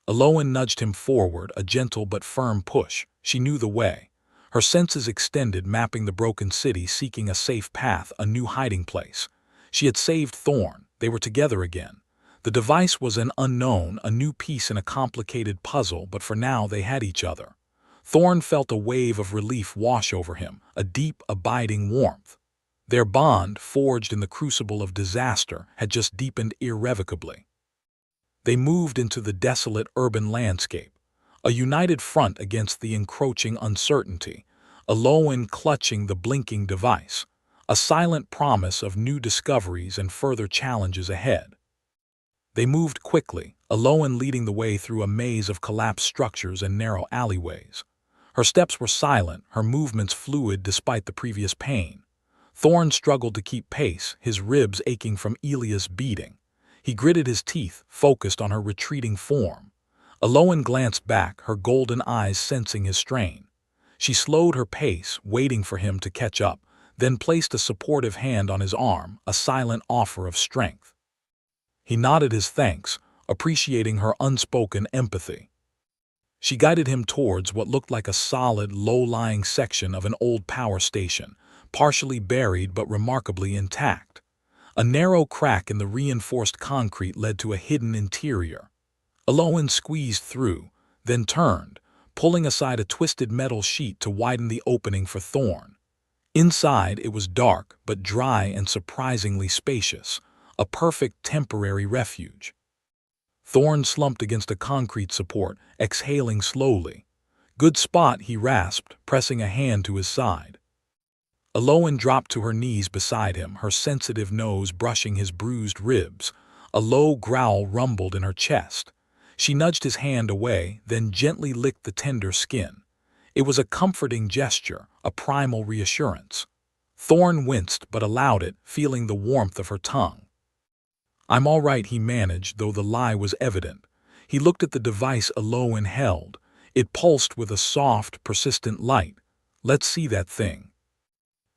S1: Aloan nudged him forward, a gentle but firm push. She knew the way. Her senses extended, mapping the broken city, seeking a safe path, a new hiding place. She had saved Thorn. They were together again. The device was an unknown, a new piece in a complicated puzzle, but for now they had each other. Thorn felt a wave of relief wash over him, a deep, abiding warmth. Their bond, forged in the crucible of disaster, had just deepened irrevocably. They moved into the desolate urban landscape, a united front against the encroaching uncertainty, Aloan clutching the blinking device, a silent promise of new discoveries and further challenges ahead. They moved quickly, Aloan leading the way through a maze of collapsed structures and narrow alleyways. Her steps were silent, her movements fluid despite the previous pain. Thorn struggled to keep pace, his ribs aching from Elias' beating. He gritted his teeth, focused on her retreating form. Aloan glanced back, her golden eyes sensing his strain. She slowed her pace, waiting for him to catch up, then placed a supportive hand on his arm, a silent offer of strength. He nodded his thanks, appreciating her unspoken empathy. She guided him towards what looked like a solid, low-lying section of an old power station, partially buried but remarkably intact. A narrow crack in the reinforced concrete led to a hidden interior. Aloan squeezed through, then turned, pulling aside a twisted metal sheet to widen the opening for Thorn. Inside, it was dark but dry and surprisingly spacious, a perfect temporary refuge. Thorn slumped against a concrete support, exhaling slowly. "Good spot," he rasped, pressing a hand to his side. Aloan dropped to her knees beside him, her sensitive nose brushing his bruised ribs. A low growl rumbled in her chest. She nudged his hand away, then gently licked the tender skin. It was a comforting gesture, a primal reassurance. Thorn winced but allowed it, feeling the warmth of her tongue. "I'm all right," he managed, though the lie was evident. He looked at the device Aloan held. It pulsed with a soft, persistent light. "Let's see that thing."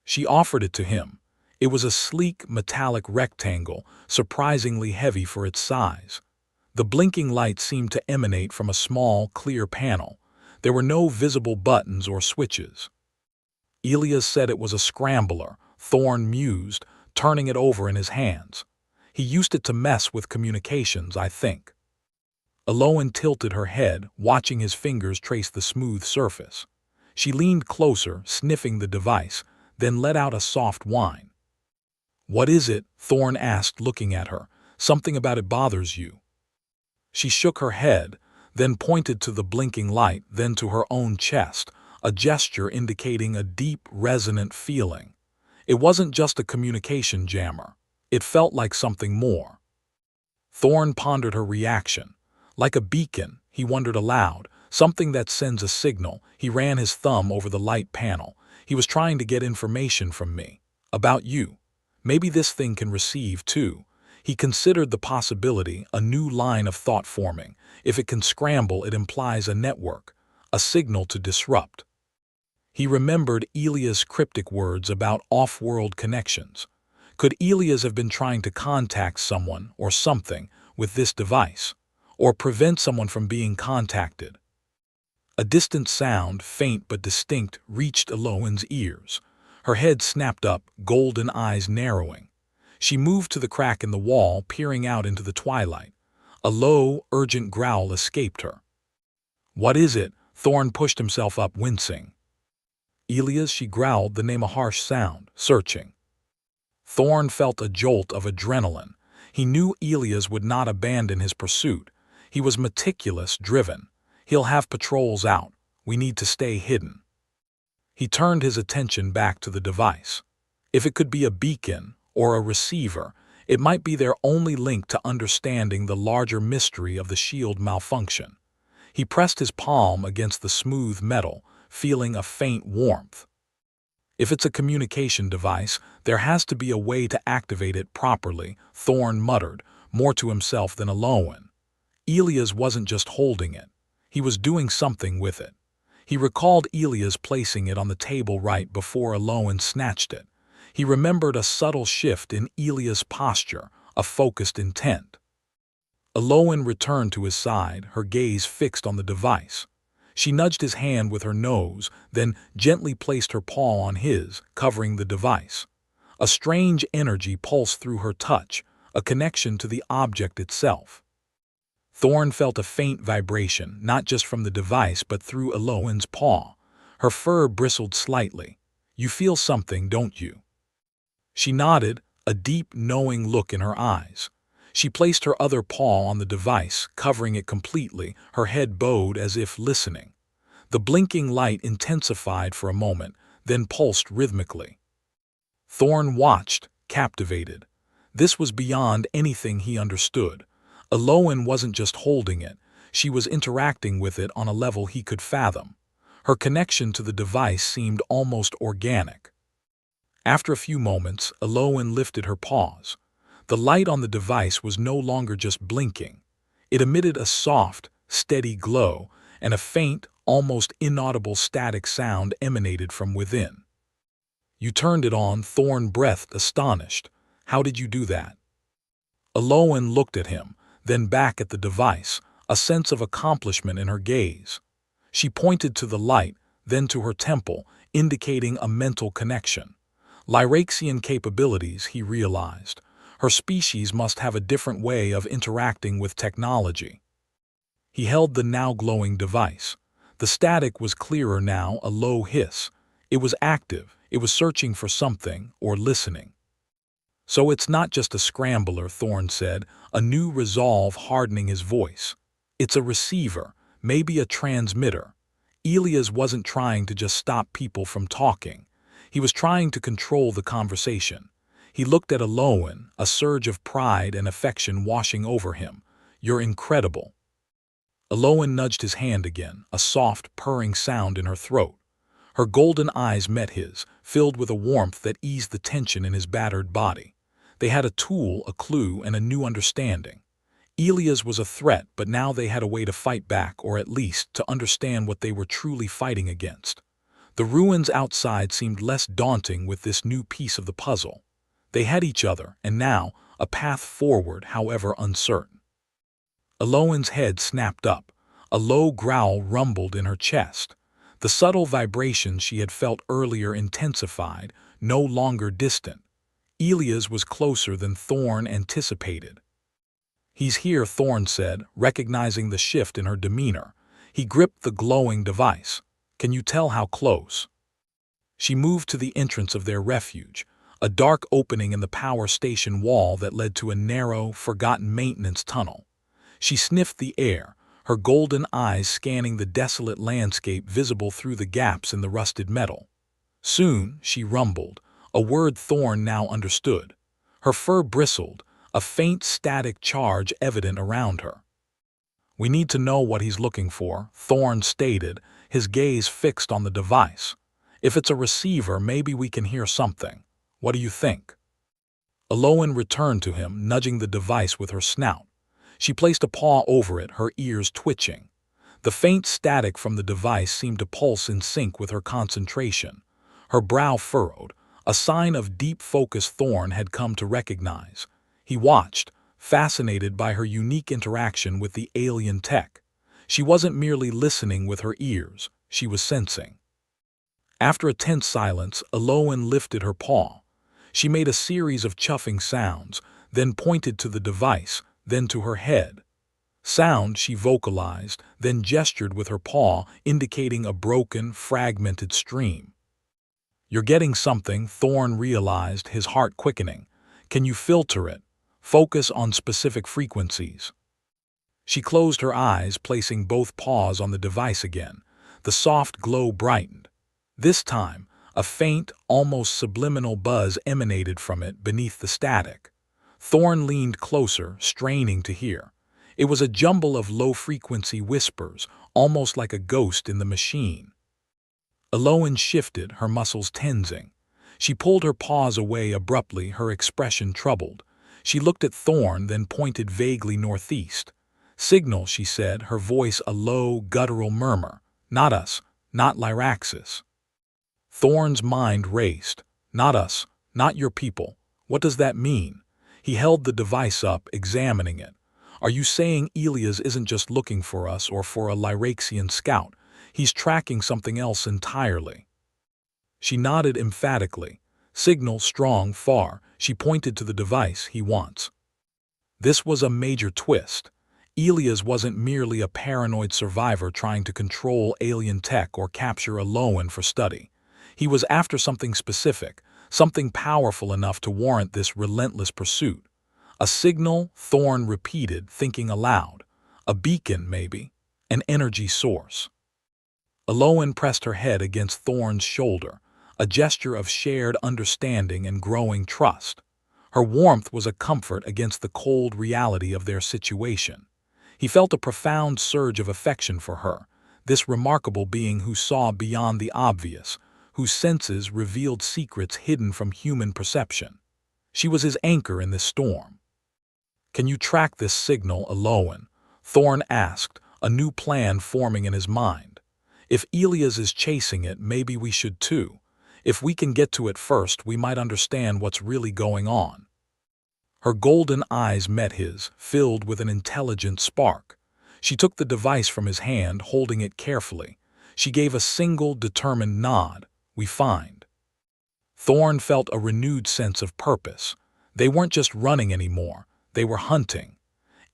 S1: She offered it to him. It was a sleek, metallic rectangle, surprisingly heavy for its size. The blinking light seemed to emanate from a small, clear panel. There were no visible buttons or switches. Elias said it was a scrambler, Thorn mused, turning it over in his hands. "He used it to mess with communications, I think." Aloan tilted her head, watching his fingers trace the smooth surface. She leaned closer, sniffing the device, then let out a soft whine. "What is it?" Thorn asked, looking at her. "Something about it bothers you." She shook her head, then pointed to the blinking light, then to her own chest, a gesture indicating a deep, resonant feeling. It wasn't just a communication jammer. It felt like something more. Thorn pondered her reaction. Like a beacon, he wondered aloud, something that sends a signal. He ran his thumb over the light panel. He was trying to get information from me. About you. Maybe this thing can receive, too. He considered the possibility, a new line of thought forming. If it can scramble, it implies a network, a signal to disrupt. He remembered Elia's cryptic words about off-world connections. Could Elias have been trying to contact someone or something with this device, or prevent someone from being contacted? A distant sound, faint but distinct, reached Aloan's ears. Her head snapped up, golden eyes narrowing. She moved to the crack in the wall, peering out into the twilight. A low, urgent growl escaped her. "What is it?" Thorn pushed himself up, wincing. "Elias," she growled, the name a harsh sound, searching. Thorn felt a jolt of adrenaline. He knew Elias would not abandon his pursuit. He was meticulous, driven. "He'll have patrols out. We need to stay hidden." He turned his attention back to the device. If it could be a beacon or a receiver, it might be their only link to understanding the larger mystery of the shield malfunction. He pressed his palm against the smooth metal, feeling a faint warmth. If it's a communication device, there has to be a way to activate it properly, Thorn muttered, more to himself than Aloan. Elias wasn't just holding it. He was doing something with it. He recalled Elias placing it on the table right before Aloan snatched it. He remembered a subtle shift in Elias' posture, a focused intent. Aloan returned to his side, her gaze fixed on the device. She nudged his hand with her nose, then gently placed her paw on his, covering the device. A strange energy pulsed through her touch, a connection to the object itself. Thorn felt a faint vibration, not just from the device but through Aloan's paw. Her fur bristled slightly. "You feel something, don't you?" She nodded, a deep, knowing look in her eyes. She placed her other paw on the device, covering it completely, her head bowed as if listening. The blinking light intensified for a moment, then pulsed rhythmically. Thorn watched, captivated. This was beyond anything he understood. Aloan wasn't just holding it, she was interacting with it on a level he could fathom. Her connection to the device seemed almost organic. After a few moments, Aloan lifted her paws. The light on the device was no longer just blinking. It emitted a soft, steady glow, and a faint, almost inaudible static sound emanated from within. "You turned it on," Thorn breathed, astonished. "How did you do that?" Aloan looked at him, then back at the device, a sense of accomplishment in her gaze. She pointed to the light, then to her temple, indicating a mental connection. Lyraxian capabilities, he realized. Her species must have a different way of interacting with technology. He held the now glowing device. The static was clearer now, a low hiss. It was active, it was searching for something, or listening. "So it's not just a scrambler," Thorn said, a new resolve hardening his voice. "It's a receiver, maybe a transmitter." Elias wasn't trying to just stop people from talking. He was trying to control the conversation. He looked at Aloan, a surge of pride and affection washing over him. "You're incredible." Aloan nudged his hand again, a soft, purring sound in her throat. Her golden eyes met his, filled with a warmth that eased the tension in his battered body. They had a tool, a clue, and a new understanding. Elias was a threat, but now they had a way to fight back, or at least to understand what they were truly fighting against. The ruins outside seemed less daunting with this new piece of the puzzle. They had each other, and now, a path forward, however uncertain. Aloan's head snapped up. A low growl rumbled in her chest. The subtle vibrations she had felt earlier intensified, no longer distant. Elias was closer than Thorn anticipated. "He's here," Thorn said, recognizing the shift in her demeanor. He gripped the glowing device. "Can you tell how close?" She moved to the entrance of their refuge, a dark opening in the power station wall that led to a narrow, forgotten maintenance tunnel. She sniffed the air, her golden eyes scanning the desolate landscape visible through the gaps in the rusted metal. "Soon," she rumbled, a word Thorn now understood. Her fur bristled, a faint static charge evident around her. "We need to know what he's looking for," Thorn stated, his gaze fixed on the device. "If it's a receiver, maybe we can hear something. What do you think?" Aloan returned to him, nudging the device with her snout. She placed a paw over it, her ears twitching. The faint static from the device seemed to pulse in sync with her concentration. Her brow furrowed, a sign of deep focus Thorn had come to recognize. He watched, fascinated by her unique interaction with the alien tech. She wasn't merely listening with her ears, she was sensing. After a tense silence, Aloan lifted her paw. She made a series of chuffing sounds, then pointed to the device, then to her head. "Sound," she vocalized, then gestured with her paw, indicating a broken, fragmented stream. "You're getting something," Thorn realized, his heart quickening. "Can you filter it? Focus on specific frequencies." She closed her eyes, placing both paws on the device again. The soft glow brightened. This time, a faint, almost subliminal buzz emanated from it beneath the static. Thorn leaned closer, straining to hear. It was a jumble of low-frequency whispers, almost like a ghost in the machine. Aloan shifted, her muscles tensing. She pulled her paws away abruptly, her expression troubled. She looked at Thorn, then pointed vaguely northeast. "Signal," she said, her voice a low, guttural murmur. "Not us, not Lyraxis." Thorn's mind raced. "Not us, not your people. What does that mean?" He held the device up, examining it. "Are you saying Elias isn't just looking for us or for a Lyraxian scout? He's tracking something else entirely." She nodded emphatically. "Signal strong, far." She pointed to the device. "He wants." This was a major twist. Elias wasn't merely a paranoid survivor trying to control alien tech or capture Aloan for study. He was after something specific, something powerful enough to warrant this relentless pursuit. A signal, Thorn repeated, thinking aloud. A beacon, maybe. An energy source. Aloan pressed her head against Thorn's shoulder, a gesture of shared understanding and growing trust. Her warmth was a comfort against the cold reality of their situation. He felt a profound surge of affection for her, this remarkable being who saw beyond the obvious, whose senses revealed secrets hidden from human perception. She was his anchor in this storm. "Can you track this signal, Aloan?" Thorn asked, a new plan forming in his mind. "If Elias is chasing it, maybe we should too. If we can get to it first, we might understand what's really going on." Her golden eyes met his, filled with an intelligent spark. She took the device from his hand, holding it carefully. She gave a single, determined nod. "We find." Thorn felt a renewed sense of purpose. They weren't just running anymore, they were hunting.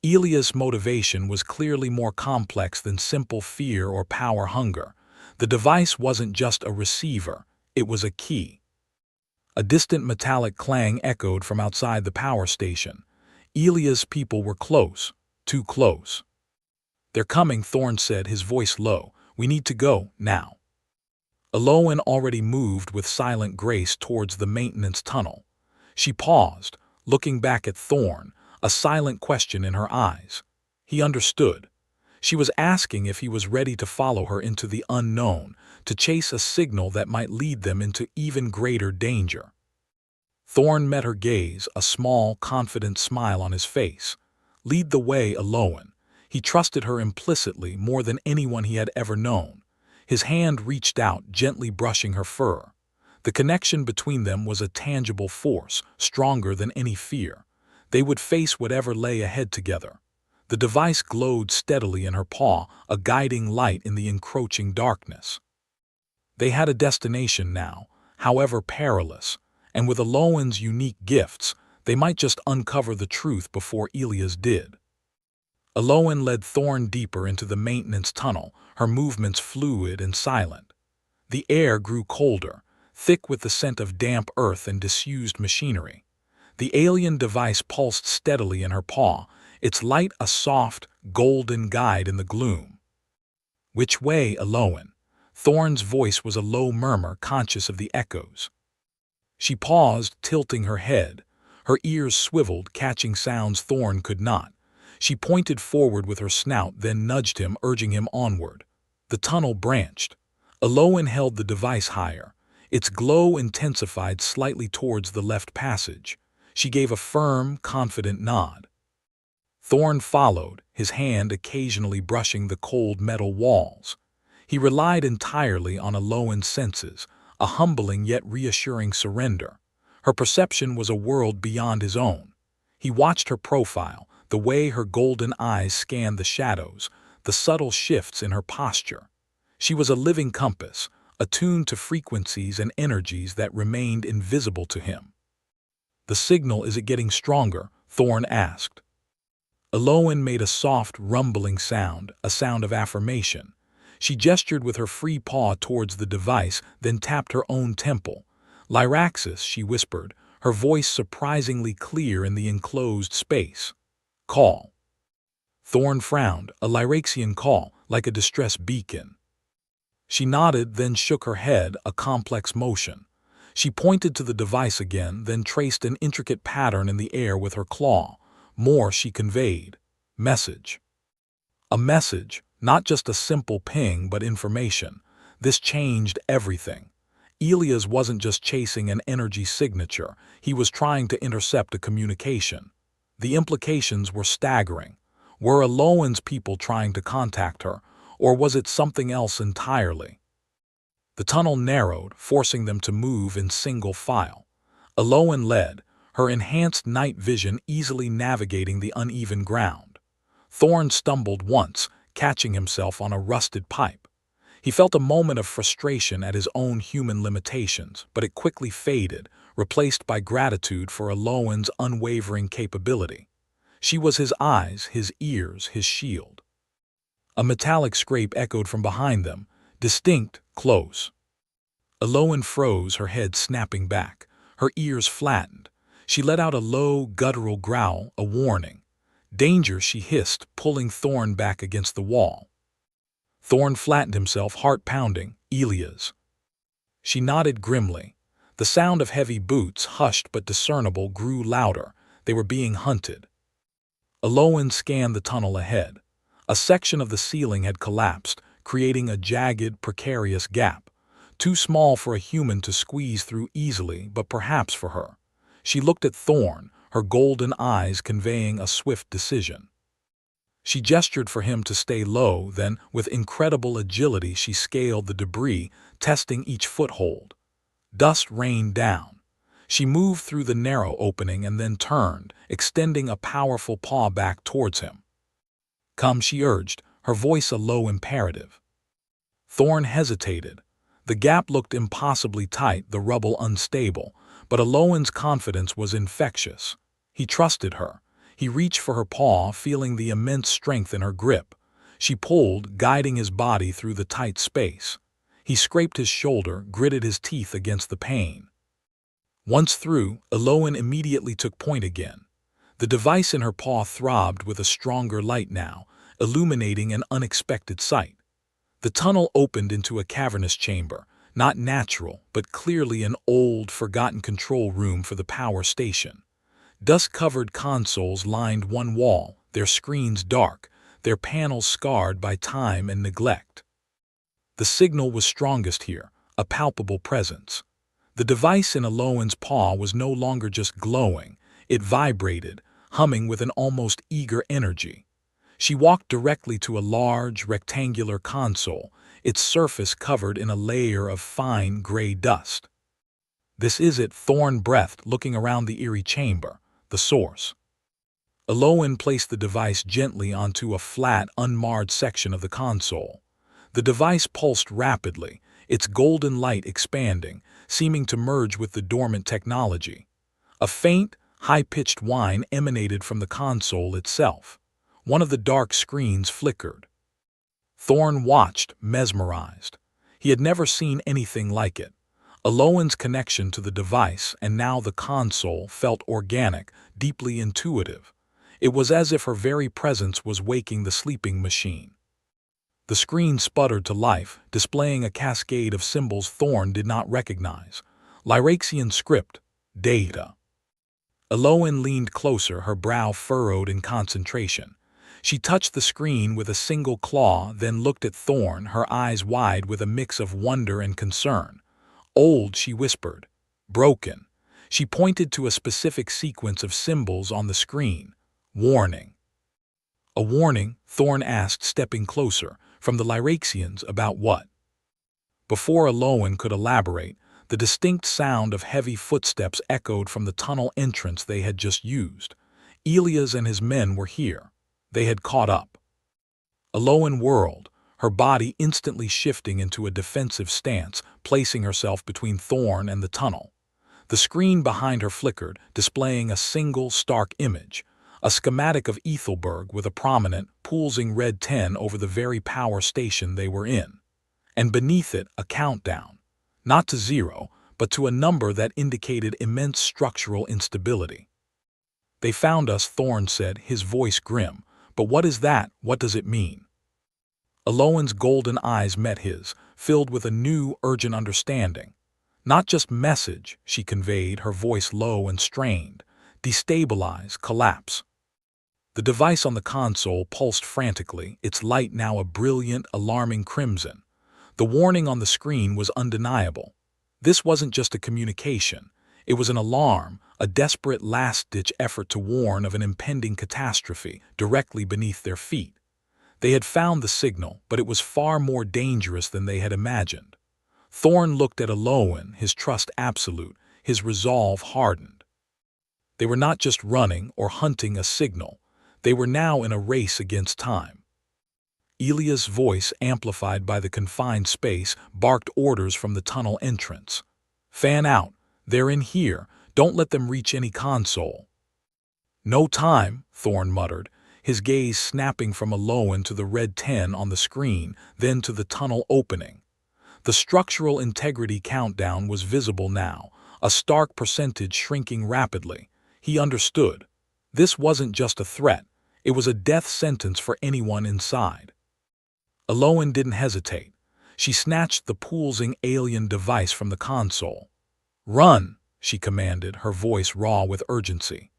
S1: Elias' motivation was clearly more complex than simple fear or power hunger. The device wasn't just a receiver, it was a key. A distant metallic clang echoed from outside the power station. Elias' people were close, too close. "They're coming," Thorn said, his voice low. "We need to go, now." Aloan already moved with silent grace towards the maintenance tunnel. She paused, looking back at Thorn, a silent question in her eyes. He understood. She was asking if he was ready to follow her into the unknown, to chase a signal that might lead them into even greater danger. Thorn met her gaze, a small, confident smile on his face. Lead the way, Aloan. He trusted her implicitly more than anyone he had ever known. His hand reached out, gently brushing her fur. The connection between them was a tangible force, stronger than any fear. They would face whatever lay ahead together. The device glowed steadily in her paw, a guiding light in the encroaching darkness. They had a destination now, however perilous, and with Aloan's unique gifts, they might just uncover the truth before Elias did. Aloan led Thorn deeper into the maintenance tunnel, her movements fluid and silent. The air grew colder, thick with the scent of damp earth and disused machinery. The alien device pulsed steadily in her paw, its light a soft, golden guide in the gloom. "Which way, Aloan?" Thorn's voice was a low murmur, conscious of the echoes. She paused, tilting her head. Her ears swiveled, catching sounds Thorn could not. She pointed forward with her snout, then nudged him, urging him onward. The tunnel branched. Aloan held the device higher. Its glow intensified slightly towards the left passage. She gave a firm, confident nod. Thorn followed, his hand occasionally brushing the cold metal walls. He relied entirely on Aloan's senses, a humbling yet reassuring surrender. Her perception was a world beyond his own. He watched her profile, the way her golden eyes scanned the shadows, the subtle shifts in her posture. She was a living compass, attuned to frequencies and energies that remained invisible to him. "The signal, is it getting stronger?" Thorn asked. Aloan made a soft, rumbling sound, a sound of affirmation. She gestured with her free paw towards the device, then tapped her own temple. "Lyraxis," she whispered, her voice surprisingly clear in the enclosed space. "Call." Thorn frowned, a Lyraxian call, like a distress beacon. She nodded, then shook her head, a complex motion. She pointed to the device again, then traced an intricate pattern in the air with her claw. More she conveyed. Message. A message, not just a simple ping, but information. This changed everything. Elias wasn't just chasing an energy signature, he was trying to intercept a communication. The implications were staggering. Were Aloan's people trying to contact her, or was it something else entirely? The tunnel narrowed, forcing them to move in single file. Aloan led, her enhanced night vision easily navigating the uneven ground. Thorn stumbled once, catching himself on a rusted pipe. He felt a moment of frustration at his own human limitations, but it quickly faded, replaced by gratitude for Aloan's unwavering capability. She was his eyes, his ears, his shield. A metallic scrape echoed from behind them, distinct, close. Aloan froze, her head snapping back, her ears flattened. She let out a low, guttural growl, a warning. "Danger," she hissed, pulling Thorn back against the wall. Thorn flattened himself, heart pounding. "Elias." She nodded grimly. The sound of heavy boots, hushed but discernible, grew louder. They were being hunted. Aloan scanned the tunnel ahead. A section of the ceiling had collapsed, creating a jagged, precarious gap. Too small for a human to squeeze through easily, but perhaps for her. She looked at Thorn, her golden eyes conveying a swift decision. She gestured for him to stay low, then, with incredible agility, she scaled the debris, testing each foothold. Dust rained down. She moved through the narrow opening and then turned, extending a powerful paw back towards him. "Come," she urged, her voice a low imperative. Thorn hesitated. The gap looked impossibly tight, the rubble unstable, but Aloan's confidence was infectious. He trusted her. He reached for her paw, feeling the immense strength in her grip. She pulled, guiding his body through the tight space. He scraped his shoulder, gritted his teeth against the pain. Once through, Aloan immediately took point again. The device in her paw throbbed with a stronger light now, illuminating an unexpected sight. The tunnel opened into a cavernous chamber, not natural, but clearly an old, forgotten control room for the power station. Dust-covered consoles lined one wall, their screens dark, their panels scarred by time and neglect. The signal was strongest here, a palpable presence. The device in Aloan's paw was no longer just glowing, it vibrated, humming with an almost eager energy. She walked directly to a large, rectangular console, its surface covered in a layer of fine gray dust. "This is it," Thorn breathed, looking around the eerie chamber, the source. Aloan placed the device gently onto a flat, unmarred section of the console. The device pulsed rapidly, its golden light expanding, seeming to merge with the dormant technology. A faint, high-pitched whine emanated from the console itself. One of the dark screens flickered. Thorn watched, mesmerized. He had never seen anything like it. Aloan's connection to the device and now the console felt organic, deeply intuitive. It was as if her very presence was waking the sleeping machine. The screen sputtered to life, displaying a cascade of symbols Thorn did not recognize. Lyraxian script, data. Aloan leaned closer, her brow furrowed in concentration. She touched the screen with a single claw, then looked at Thorn, her eyes wide with a mix of wonder and concern. Old, she whispered. Broken. She pointed to a specific sequence of symbols on the screen. Warning. A warning, Thorn asked, stepping closer. From the Lyraxians, about what? Before Aloan could elaborate, the distinct sound of heavy footsteps echoed from the tunnel entrance they had just used. Elias and his men were here. They had caught up. Aloan whirled, her body instantly shifting into a defensive stance, placing herself between Thorn and the tunnel. The screen behind her flickered, displaying a single, stark image, a schematic of Ethelberg with a prominent, pulsing red 10 over the very power station they were in. And beneath it, a countdown. Not to 0, but to a number that indicated immense structural instability. They found us, Thorn said, his voice grim. But what is that? What does it mean? Aloan's golden eyes met his, filled with a new, urgent understanding. Not just message, she conveyed, her voice low and strained. Destabilize, collapse. The device on the console pulsed frantically, its light now a brilliant, alarming crimson. The warning on the screen was undeniable. This wasn't just a communication. It was an alarm, a desperate last-ditch effort to warn of an impending catastrophe directly beneath their feet. They had found the signal, but it was far more dangerous than they had imagined. Thorn looked at Aloan, his trust absolute, his resolve hardened. They were not just running or hunting a signal. They were now in a race against time. Elia's voice, amplified by the confined space, barked orders from the tunnel entrance. Fan out. They're in here. Don't let them reach any console. No time, Thorn muttered, his gaze snapping from Aloan to the red 10 on the screen, then to the tunnel opening. The structural integrity countdown was visible now, a stark percentage shrinking rapidly. He understood. This wasn't just a threat. It was a death sentence for anyone inside. Aloan didn't hesitate. She snatched the pulsing alien device from the console. Run, she commanded, her voice raw with urgency.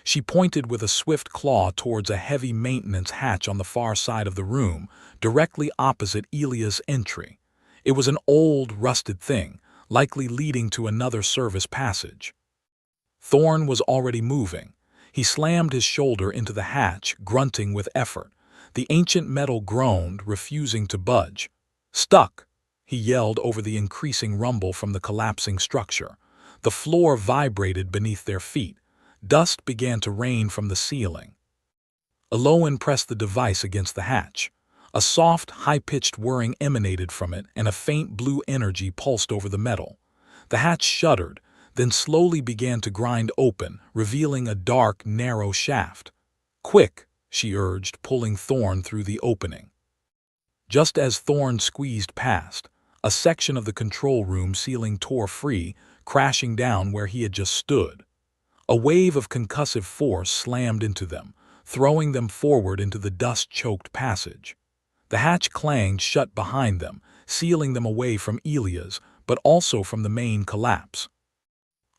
S1: She pointed with a swift claw towards a heavy maintenance hatch on the far side of the room, directly opposite Elia's entry. It was an old, rusted thing, likely leading to another service passage. Thorn was already moving. He slammed his shoulder into the hatch, grunting with effort. The ancient metal groaned, refusing to budge. Stuck, he yelled over the increasing rumble from the collapsing structure. The floor vibrated beneath their feet. Dust began to rain from the ceiling. Aloan pressed the device against the hatch. A soft, high-pitched whirring emanated from it, and a faint blue energy pulsed over the metal. The hatch shuddered, then slowly began to grind open, revealing a dark, narrow shaft. Quick, she urged, pulling Thorn through the opening. Just as Thorn squeezed past, a section of the control room ceiling tore free, crashing down where he had just stood. A wave of concussive force slammed into them, throwing them forward into the dust-choked passage. The hatch clanged shut behind them, sealing them away from Elias, but also from the main collapse.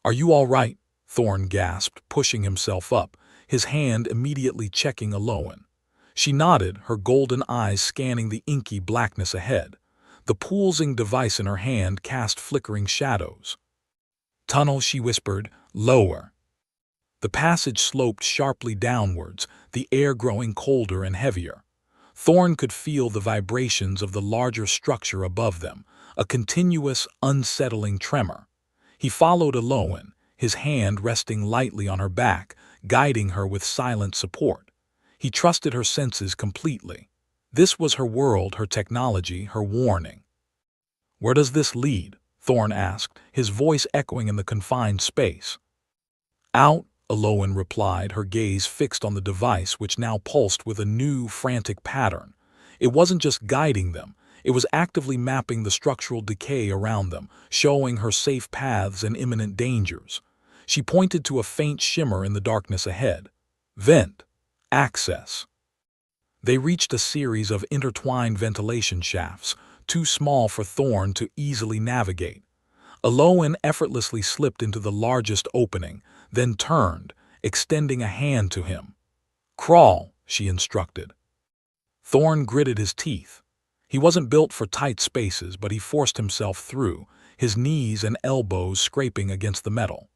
S1: "Are you all right?" Thorn gasped, pushing himself up, his hand immediately checking Aloan. She nodded, her golden eyes scanning the inky blackness ahead. The pulsing device in her hand cast flickering shadows. "Tunnel," she whispered, "lower." The passage sloped sharply downwards, the air growing colder and heavier. Thorn could feel the vibrations of the larger structure above them, a continuous, unsettling tremor. He followed Aloan, his hand resting lightly on her back, guiding her with silent support. He trusted her senses completely. This was her world, her technology, her warning. "Where does this lead?" Thorn asked, his voice echoing in the confined space. "Out," Aloan replied, her gaze fixed on the device which now pulsed with a new, frantic pattern. It wasn't just guiding them, it was actively mapping the structural decay around them, showing her safe paths and imminent dangers. She pointed to a faint shimmer in the darkness ahead. Vent. Access. They reached a series of intertwined ventilation shafts, too small for Thorn to easily navigate. Aloan effortlessly slipped into the largest opening, then turned, extending a hand to him. Crawl, she instructed. Thorn gritted his teeth. He wasn't built for tight spaces, but he forced himself through, his knees and elbows scraping against the metal.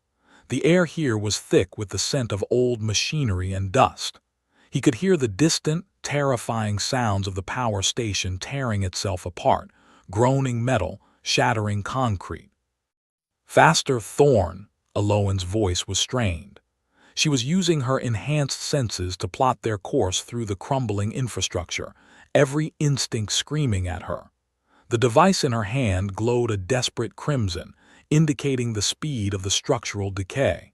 S1: The air here was thick with the scent of old machinery and dust. He could hear the distant, terrifying sounds of the power station tearing itself apart, groaning metal, shattering concrete. Faster, Thorn, Aloan's voice was strained. She was using her enhanced senses to plot their course through the crumbling infrastructure, every instinct screaming at her. The device in her hand glowed a desperate crimson, indicating the speed of the structural decay.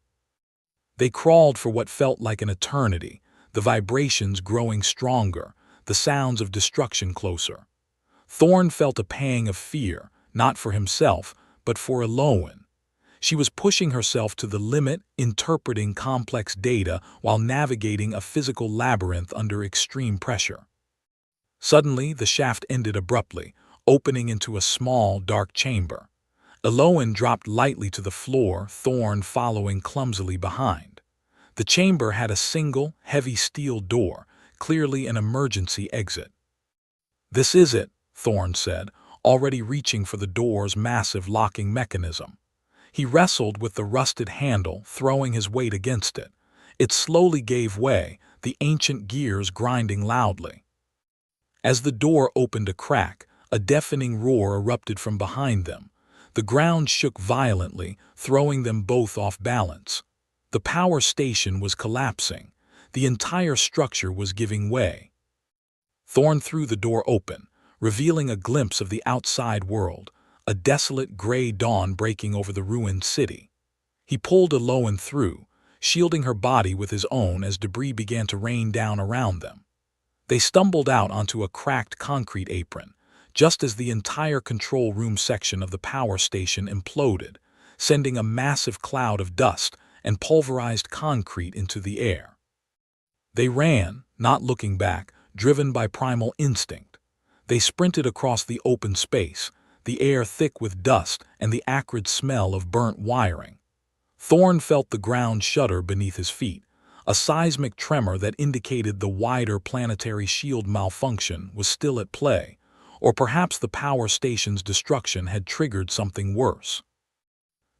S1: They crawled for what felt like an eternity, the vibrations growing stronger, the sounds of destruction closer. Thorn felt a pang of fear, not for himself, but for Aloan. She was pushing herself to the limit, interpreting complex data while navigating a physical labyrinth under extreme pressure. Suddenly, the shaft ended abruptly, opening into a small, dark chamber. Aloan dropped lightly to the floor, Thorn following clumsily behind. The chamber had a single, heavy steel door, clearly an emergency exit. "This is it," Thorn said, already reaching for the door's massive locking mechanism. He wrestled with the rusted handle, throwing his weight against it. It slowly gave way, the ancient gears grinding loudly. As the door opened a crack, a deafening roar erupted from behind them. The ground shook violently, throwing them both off balance. The power station was collapsing. The entire structure was giving way. Thorn threw the door open, revealing a glimpse of the outside world, a desolate gray dawn breaking over the ruined city. He pulled Aloan through, shielding her body with his own as debris began to rain down around them. They stumbled out onto a cracked concrete apron, just as the entire control room section of the power station imploded, sending a massive cloud of dust and pulverized concrete into the air. They ran, not looking back, driven by primal instinct. They sprinted across the open space, the air thick with dust and the acrid smell of burnt wiring. Thorn felt the ground shudder beneath his feet, a seismic tremor that indicated the wider planetary shield malfunction was still at play, or perhaps the power station's destruction had triggered something worse.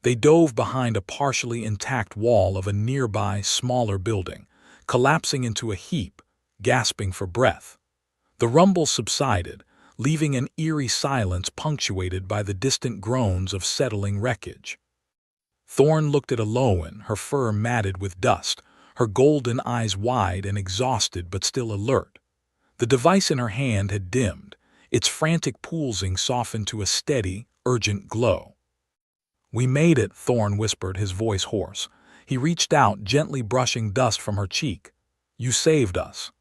S1: They dove behind a partially intact wall of a nearby, smaller building, collapsing into a heap, gasping for breath. The rumble subsided, leaving an eerie silence punctuated by the distant groans of settling wreckage. Thorn looked at Aloan, her fur matted with dust, her golden eyes wide and exhausted but still alert. The device in her hand had dimmed, its frantic pulsing softened to a steady, urgent glow. "We made it," Thorn whispered, his voice hoarse. He reached out, gently brushing dust from her cheek. "You saved us."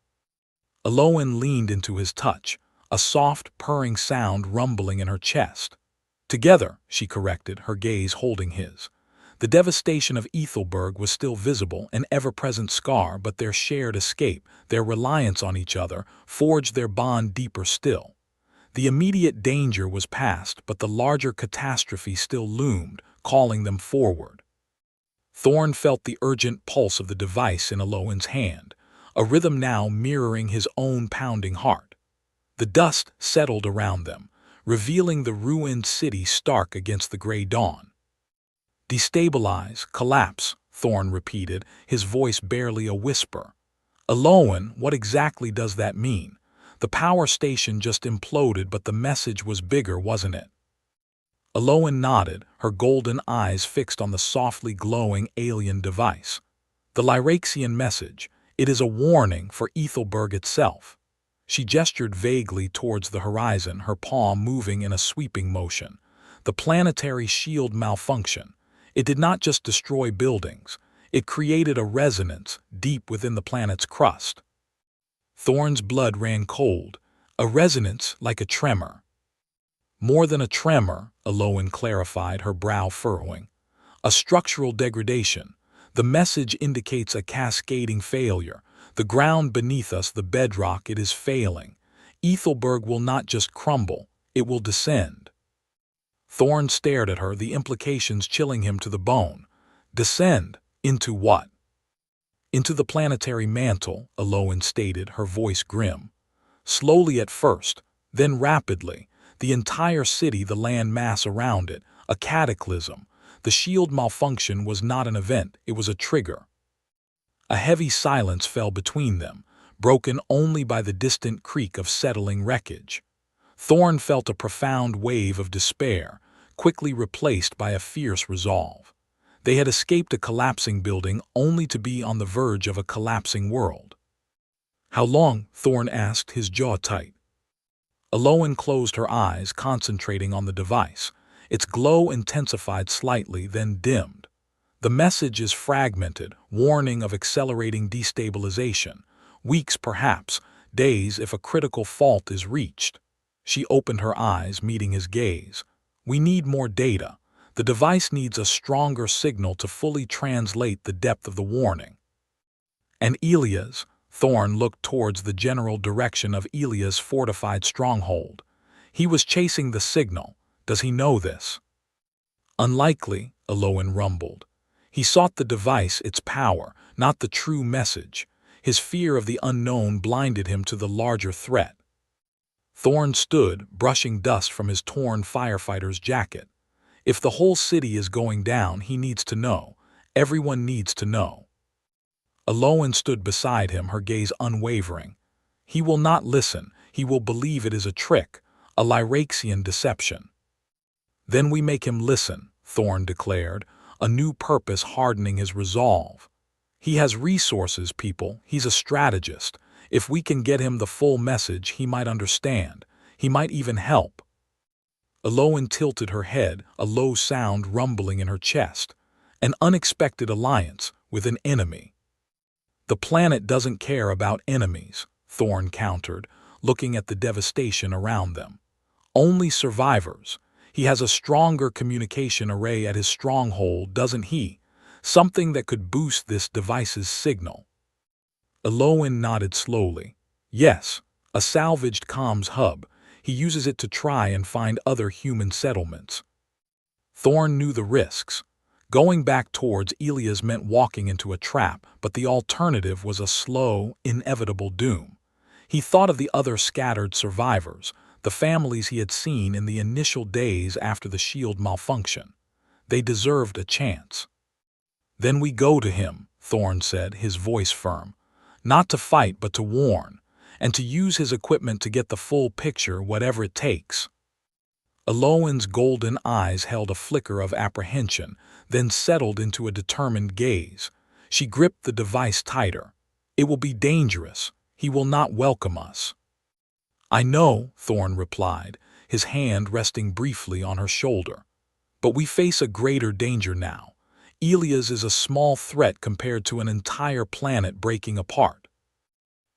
S1: Aloan leaned into his touch, a soft, purring sound rumbling in her chest. "Together," she corrected, her gaze holding his. The devastation of Ethelberg was still visible, an ever-present scar, but their shared escape, their reliance on each other, forged their bond deeper still. The immediate danger was past, but the larger catastrophe still loomed, calling them forward. Thorn felt the urgent pulse of the device in Aloan's hand, a rhythm now mirroring his own pounding heart. The dust settled around them, revealing the ruined city stark against the gray dawn. "Destabilize, collapse," Thorn repeated, his voice barely a whisper. "Aloan, what exactly does that mean? The power station just imploded, but the message was bigger, wasn't it?" Aloan nodded, her golden eyes fixed on the softly glowing alien device. "The Lyraxian message, it is a warning for Ethelberg itself." She gestured vaguely towards the horizon, her palm moving in a sweeping motion. The planetary shield malfunction. It did not just destroy buildings. It created a resonance deep within the planet's crust. Thorn's blood ran cold, a resonance like a tremor. More than a tremor, Aloan clarified, her brow furrowing. A structural degradation. The message indicates a cascading failure. The ground beneath us, the bedrock, it is failing. Ethelberg will not just crumble, it will descend. Thorn stared at her, the implications chilling him to the bone. Descend? Into what? Into the planetary mantle, Aloan stated, her voice grim. Slowly at first, then rapidly. The entire city, the land mass around it, a cataclysm. The shield malfunction was not an event, it was a trigger. A heavy silence fell between them, broken only by the distant creak of settling wreckage. Thorn felt a profound wave of despair, quickly replaced by a fierce resolve. They had escaped a collapsing building only to be on the verge of a collapsing world. How long? Thorn asked, his jaw tight. Aloan closed her eyes, concentrating on the device. Its glow intensified slightly, then dimmed. The message is fragmented, warning of accelerating destabilization. Weeks perhaps, days if a critical fault is reached. She opened her eyes, meeting his gaze. We need more data. The device needs a stronger signal to fully translate the depth of the warning. And Elia's? Thorn looked towards the general direction of Elia's fortified stronghold. He was chasing the signal. Does he know this? Unlikely, Aloan rumbled. He sought the device, its power, not the true message. His fear of the unknown blinded him to the larger threat. Thorn stood, brushing dust from his torn firefighter's jacket. If the whole city is going down, he needs to know. Everyone needs to know. Aloan stood beside him, her gaze unwavering. He will not listen. He will believe it is a trick, a Lyraxian deception. Then we make him listen, Thorn declared, a new purpose hardening his resolve. He has resources, people. He's a strategist. If we can get him the full message, he might understand. He might even help. Aloan tilted her head, a low sound rumbling in her chest. An unexpected alliance with an enemy. The planet doesn't care about enemies, Thorn countered, looking at the devastation around them. Only survivors. He has a stronger communication array at his stronghold, doesn't he? Something that could boost this device's signal. Aloan nodded slowly. Yes, a salvaged comms hub. He uses it to try and find other human settlements. Thorn knew the risks. Going back towards Elia's meant walking into a trap, but the alternative was a slow, inevitable doom. He thought of the other scattered survivors, the families he had seen in the initial days after the shield malfunction. They deserved a chance. Then we go to him, Thorn said, his voice firm. Not to fight, but to warn, and to use his equipment to get the full picture, whatever it takes. Aloan's golden eyes held a flicker of apprehension, then settled into a determined gaze. She gripped the device tighter. It will be dangerous. He will not welcome us. I know, Thorn replied, his hand resting briefly on her shoulder. But we face a greater danger now. Elia's is a small threat compared to an entire planet breaking apart.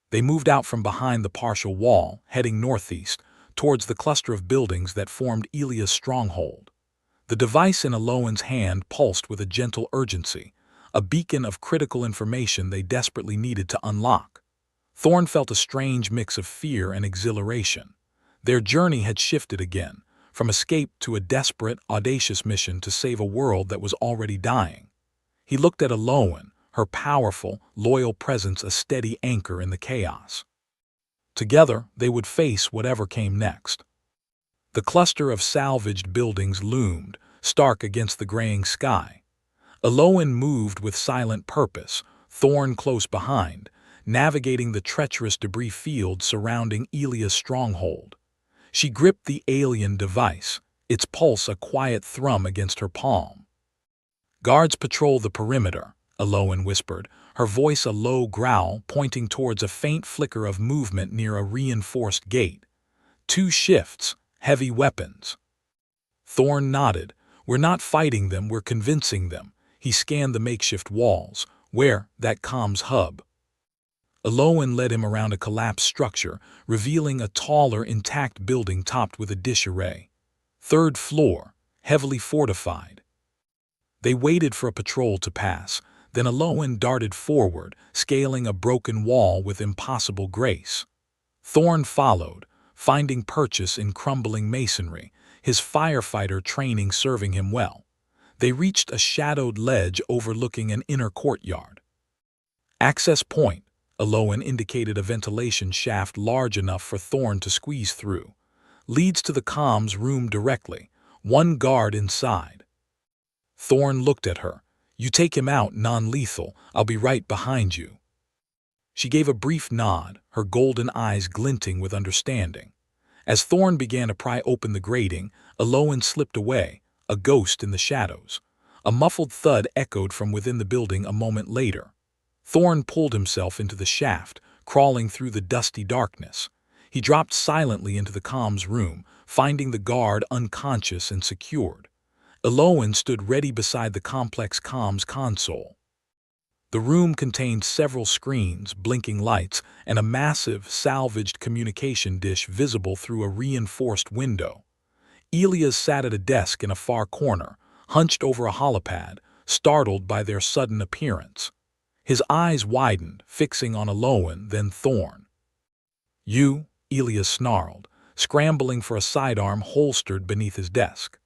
S1: They moved out from behind the partial wall, heading northeast, towards the cluster of buildings that formed Elia's stronghold. The device in Aloan's hand pulsed with a gentle urgency, a beacon of critical information they desperately needed to unlock. Thorn felt a strange mix of fear and exhilaration. Their journey had shifted again, from escape to a desperate, audacious mission to save a world that was already dying. He looked at Aloan, her powerful, loyal presence a steady anchor in the chaos. Together, they would face whatever came next. The cluster of salvaged buildings loomed, stark against the graying sky. Aloan moved with silent purpose, Thorn close behind, navigating the treacherous debris field surrounding Elia's stronghold. She gripped the alien device, its pulse a quiet thrum against her palm. Guards patrol the perimeter, Aloan whispered, her voice a low growl pointing towards a faint flicker of movement near a reinforced gate. 2 shifts, heavy weapons. Thorn nodded. We're not fighting them, we're convincing them. He scanned the makeshift walls. Where? That comms hub. Alowan led him around a collapsed structure, revealing a taller, intact building topped with a dish array. Third floor, heavily fortified. They waited for a patrol to pass. Then Alowan darted forward, scaling a broken wall with impossible grace. Thorn followed, finding purchase in crumbling masonry, his firefighter training serving him well. They reached a shadowed ledge overlooking an inner courtyard. Access point. Alowan indicated a ventilation shaft large enough for Thorn to squeeze through. Leads to the comms room directly. One guard inside. Thorn looked at her. You take him out, non-lethal. I'll be right behind you. She gave a brief nod, her golden eyes glinting with understanding. As Thorn began to pry open the grating, Alowan slipped away, a ghost in the shadows. A muffled thud echoed from within the building a moment later. Thorn pulled himself into the shaft, crawling through the dusty darkness. He dropped silently into the comms room, finding the guard unconscious and secured. Alowan stood ready beside the complex comms console. The room contained several screens, blinking lights, and a massive, salvaged communication dish visible through a reinforced window. Elias sat at a desk in a far corner, hunched over a holopad, startled by their sudden appearance. His eyes widened, fixing on Alowan, then Thorn. You, Elias snarled, scrambling for a sidearm holstered beneath his desk.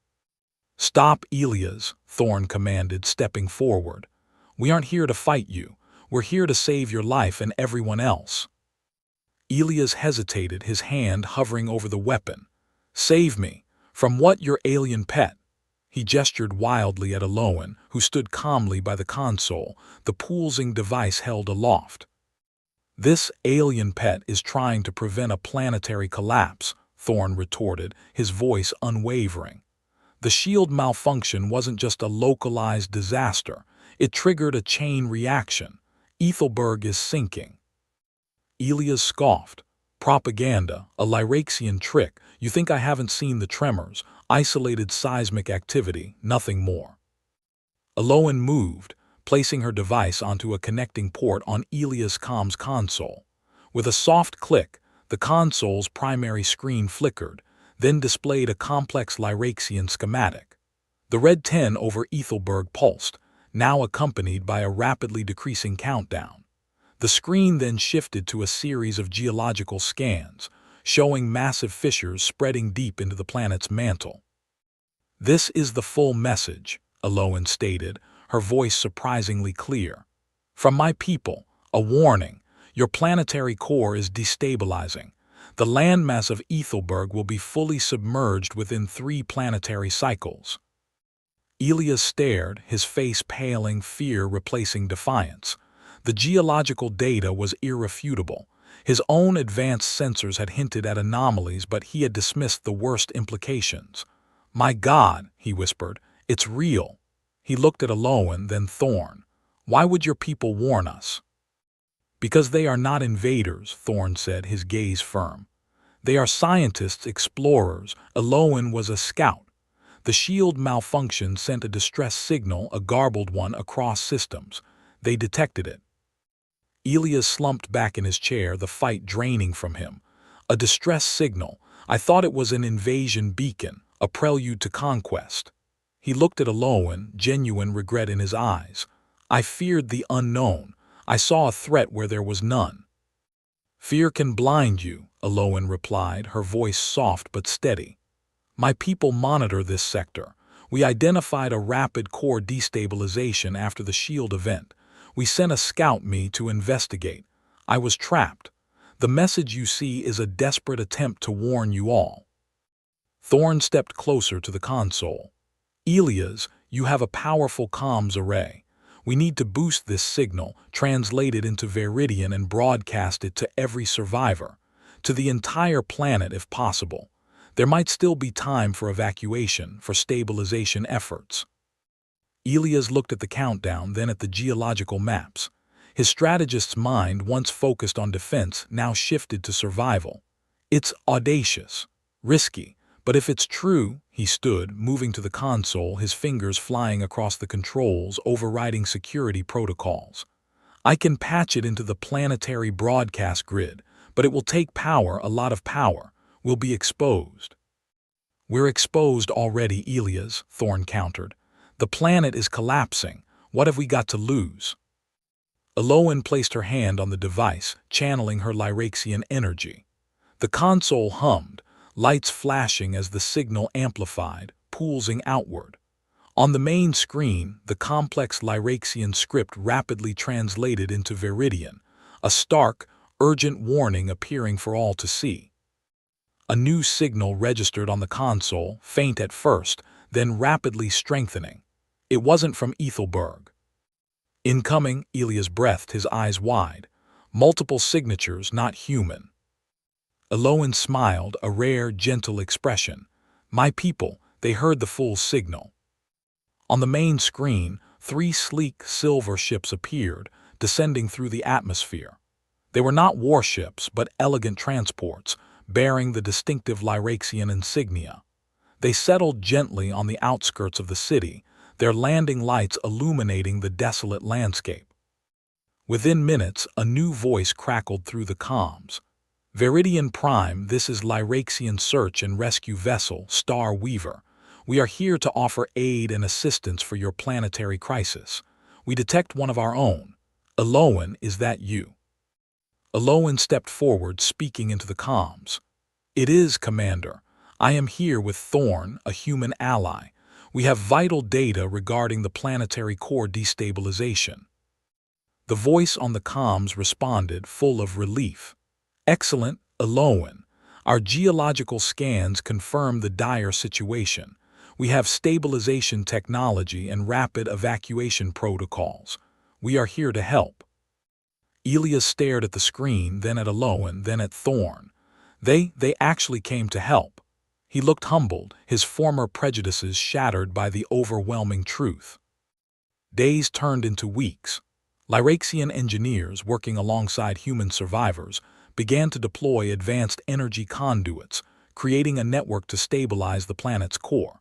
S1: Stop, Elias, Thorn commanded, stepping forward. We aren't here to fight you. We're here to save your life and everyone else. Elias hesitated, his hand hovering over the weapon. Save me. From what, your alien pet? He gestured wildly at Alowan, who stood calmly by the console, the pulsing device held aloft. This alien pet is trying to prevent a planetary collapse, Thorn retorted, his voice unwavering. The shield malfunction wasn't just a localized disaster. It triggered a chain reaction. Ethelberg is sinking. Elias scoffed. Propaganda, a Lyraxian trick. You think I haven't seen the tremors, isolated seismic activity, nothing more. Alowan moved, placing her device onto a connecting port on Elias' comms console. With a soft click, the console's primary screen flickered, then displayed a complex Lyraxian schematic. The red 10 over Ethelberg pulsed, now accompanied by a rapidly decreasing countdown. The screen then shifted to a series of geological scans, showing massive fissures spreading deep into the planet's mantle. This is the full message, Alowan stated, her voice surprisingly clear. From my people, a warning. Your planetary core is destabilizing. The landmass of Ethelberg will be fully submerged within 3 planetary cycles. Elias stared, his face paling, fear replacing defiance. The geological data was irrefutable. His own advanced sensors had hinted at anomalies, but he had dismissed the worst implications. My God, he whispered, it's real. He looked at Alowan, then Thorn. Why would your people warn us? Because they are not invaders, Thorn said, his gaze firm. They are scientists, explorers. Alowan was a scout. The shield malfunction sent a distress signal, a garbled one, across systems. They detected it. Elias slumped back in his chair, the fight draining from him. A distress signal. I thought it was an invasion beacon, a prelude to conquest. He looked at Alowan, genuine regret in his eyes. I feared the unknown. I saw a threat where there was none. Fear can blind you, Alowan replied, her voice soft but steady. My people monitor this sector. We identified a rapid core destabilization after the shield event. We sent a scout me to investigate. I was trapped. The message you see is a desperate attempt to warn you all. Thorn stepped closer to the console. Elias, you have a powerful comms array. We need to boost this signal, translate it into Veridian and broadcast it to every survivor, to the entire planet if possible. There might still be time for evacuation, for stabilization efforts. Elias looked at the countdown, then at the geological maps. His strategist's mind, once focused on defense, now shifted to survival. It's audacious, risky, But if it's true, he stood, moving to the console, his fingers flying across the controls, overriding security protocols. I can patch it into the planetary broadcast grid, but it will take power, a lot of power. We'll be exposed. We're exposed already, Elias, Thorn countered. The planet is collapsing. What have we got to lose? Eloan placed her hand on the device, channeling her Lyraxian energy. The console hummed, lights flashing as the signal amplified, pulsing outward. On the main screen, the complex Lyraxian script rapidly translated into Viridian, a stark, urgent warning appearing for all to see. A new signal registered on the console, faint at first, then rapidly strengthening. It wasn't from Ethelberg. Incoming, Elias breathed, his eyes wide. Multiple signatures, not human. Eloan smiled, a rare, gentle expression. My people, they heard the full signal. On the main screen, 3 sleek silver ships appeared, descending through the atmosphere. They were not warships, but elegant transports, bearing the distinctive Lyraxian insignia. They settled gently on the outskirts of the city, their landing lights illuminating the desolate landscape. Within minutes, a new voice crackled through the comms. Viridian Prime, this is Lyraxian search and rescue vessel, Star Weaver. We are here to offer aid and assistance for your planetary crisis. We detect one of our own. Eloan, is that you? Eloan stepped forward, speaking into the comms. It is, Commander. I am here with Thorn, a human ally. We have vital data regarding the planetary core destabilization. The voice on the comms responded, full of relief. Excellent, Eloan. Our geological scans confirm the dire situation. We have stabilization technology and rapid evacuation protocols. We are here to help. Elias stared at the screen, then at Eloan, then at Thorn. They actually came to help. He looked humbled, his former prejudices shattered by the overwhelming truth. Days turned into weeks. Lyraxian engineers, working alongside human survivors, began to deploy advanced energy conduits, creating a network to stabilize the planet's core.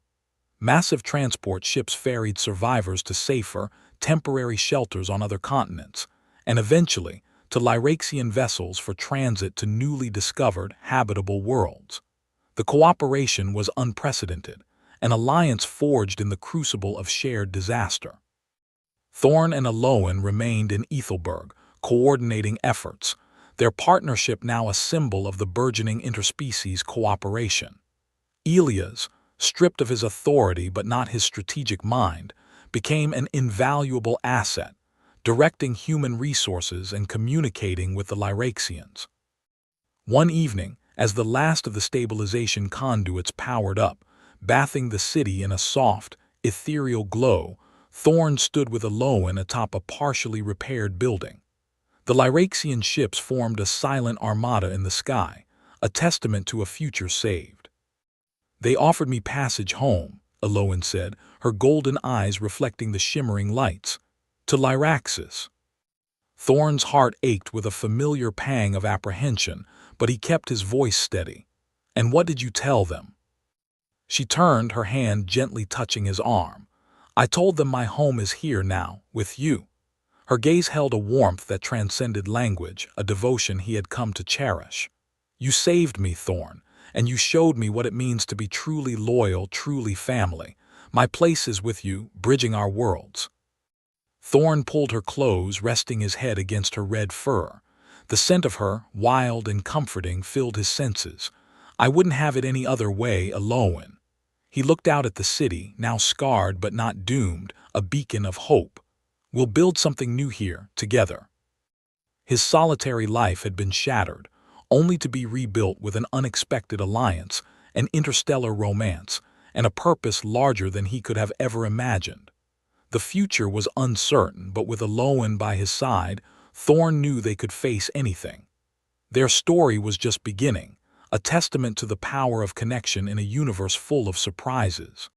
S1: Massive transport ships ferried survivors to safer, temporary shelters on other continents, and eventually to Lyraxian vessels for transit to newly discovered habitable worlds. The cooperation was unprecedented, an alliance forged in the crucible of shared disaster. Thorn and Eloan remained in Ethelberg, coordinating efforts, their partnership now a symbol of the burgeoning interspecies cooperation. Elias, stripped of his authority but not his strategic mind, became an invaluable asset, directing human resources and communicating with the Lyraxians. One evening, as the last of the stabilization conduits powered up, bathing the city in a soft, ethereal glow, Thorn stood with Eloan atop a partially repaired building. The Lyraxian ships formed a silent armada in the sky, a testament to a future saved. They offered me passage home, Eloan said, her golden eyes reflecting the shimmering lights. To Lyraxis. Thorn's heart ached with a familiar pang of apprehension, but he kept his voice steady. And what did you tell them? She turned, her hand gently touching his arm. I told them my home is here now, with you. Her gaze held a warmth that transcended language, a devotion he had come to cherish. You saved me, Thorn, and you showed me what it means to be truly loyal, truly family. My place is with you, bridging our worlds. Thorn pulled her close, resting his head against her red fur. The scent of her, wild and comforting, filled his senses. I wouldn't have it any other way, Eloan. He looked out at the city, now scarred but not doomed, a beacon of hope. We'll build something new here, together. His solitary life had been shattered, only to be rebuilt with an unexpected alliance, an interstellar romance, and a purpose larger than he could have ever imagined. The future was uncertain, but with Eloan by his side, Thorn knew they could face anything. Their story was just beginning, a testament to the power of connection in a universe full of surprises.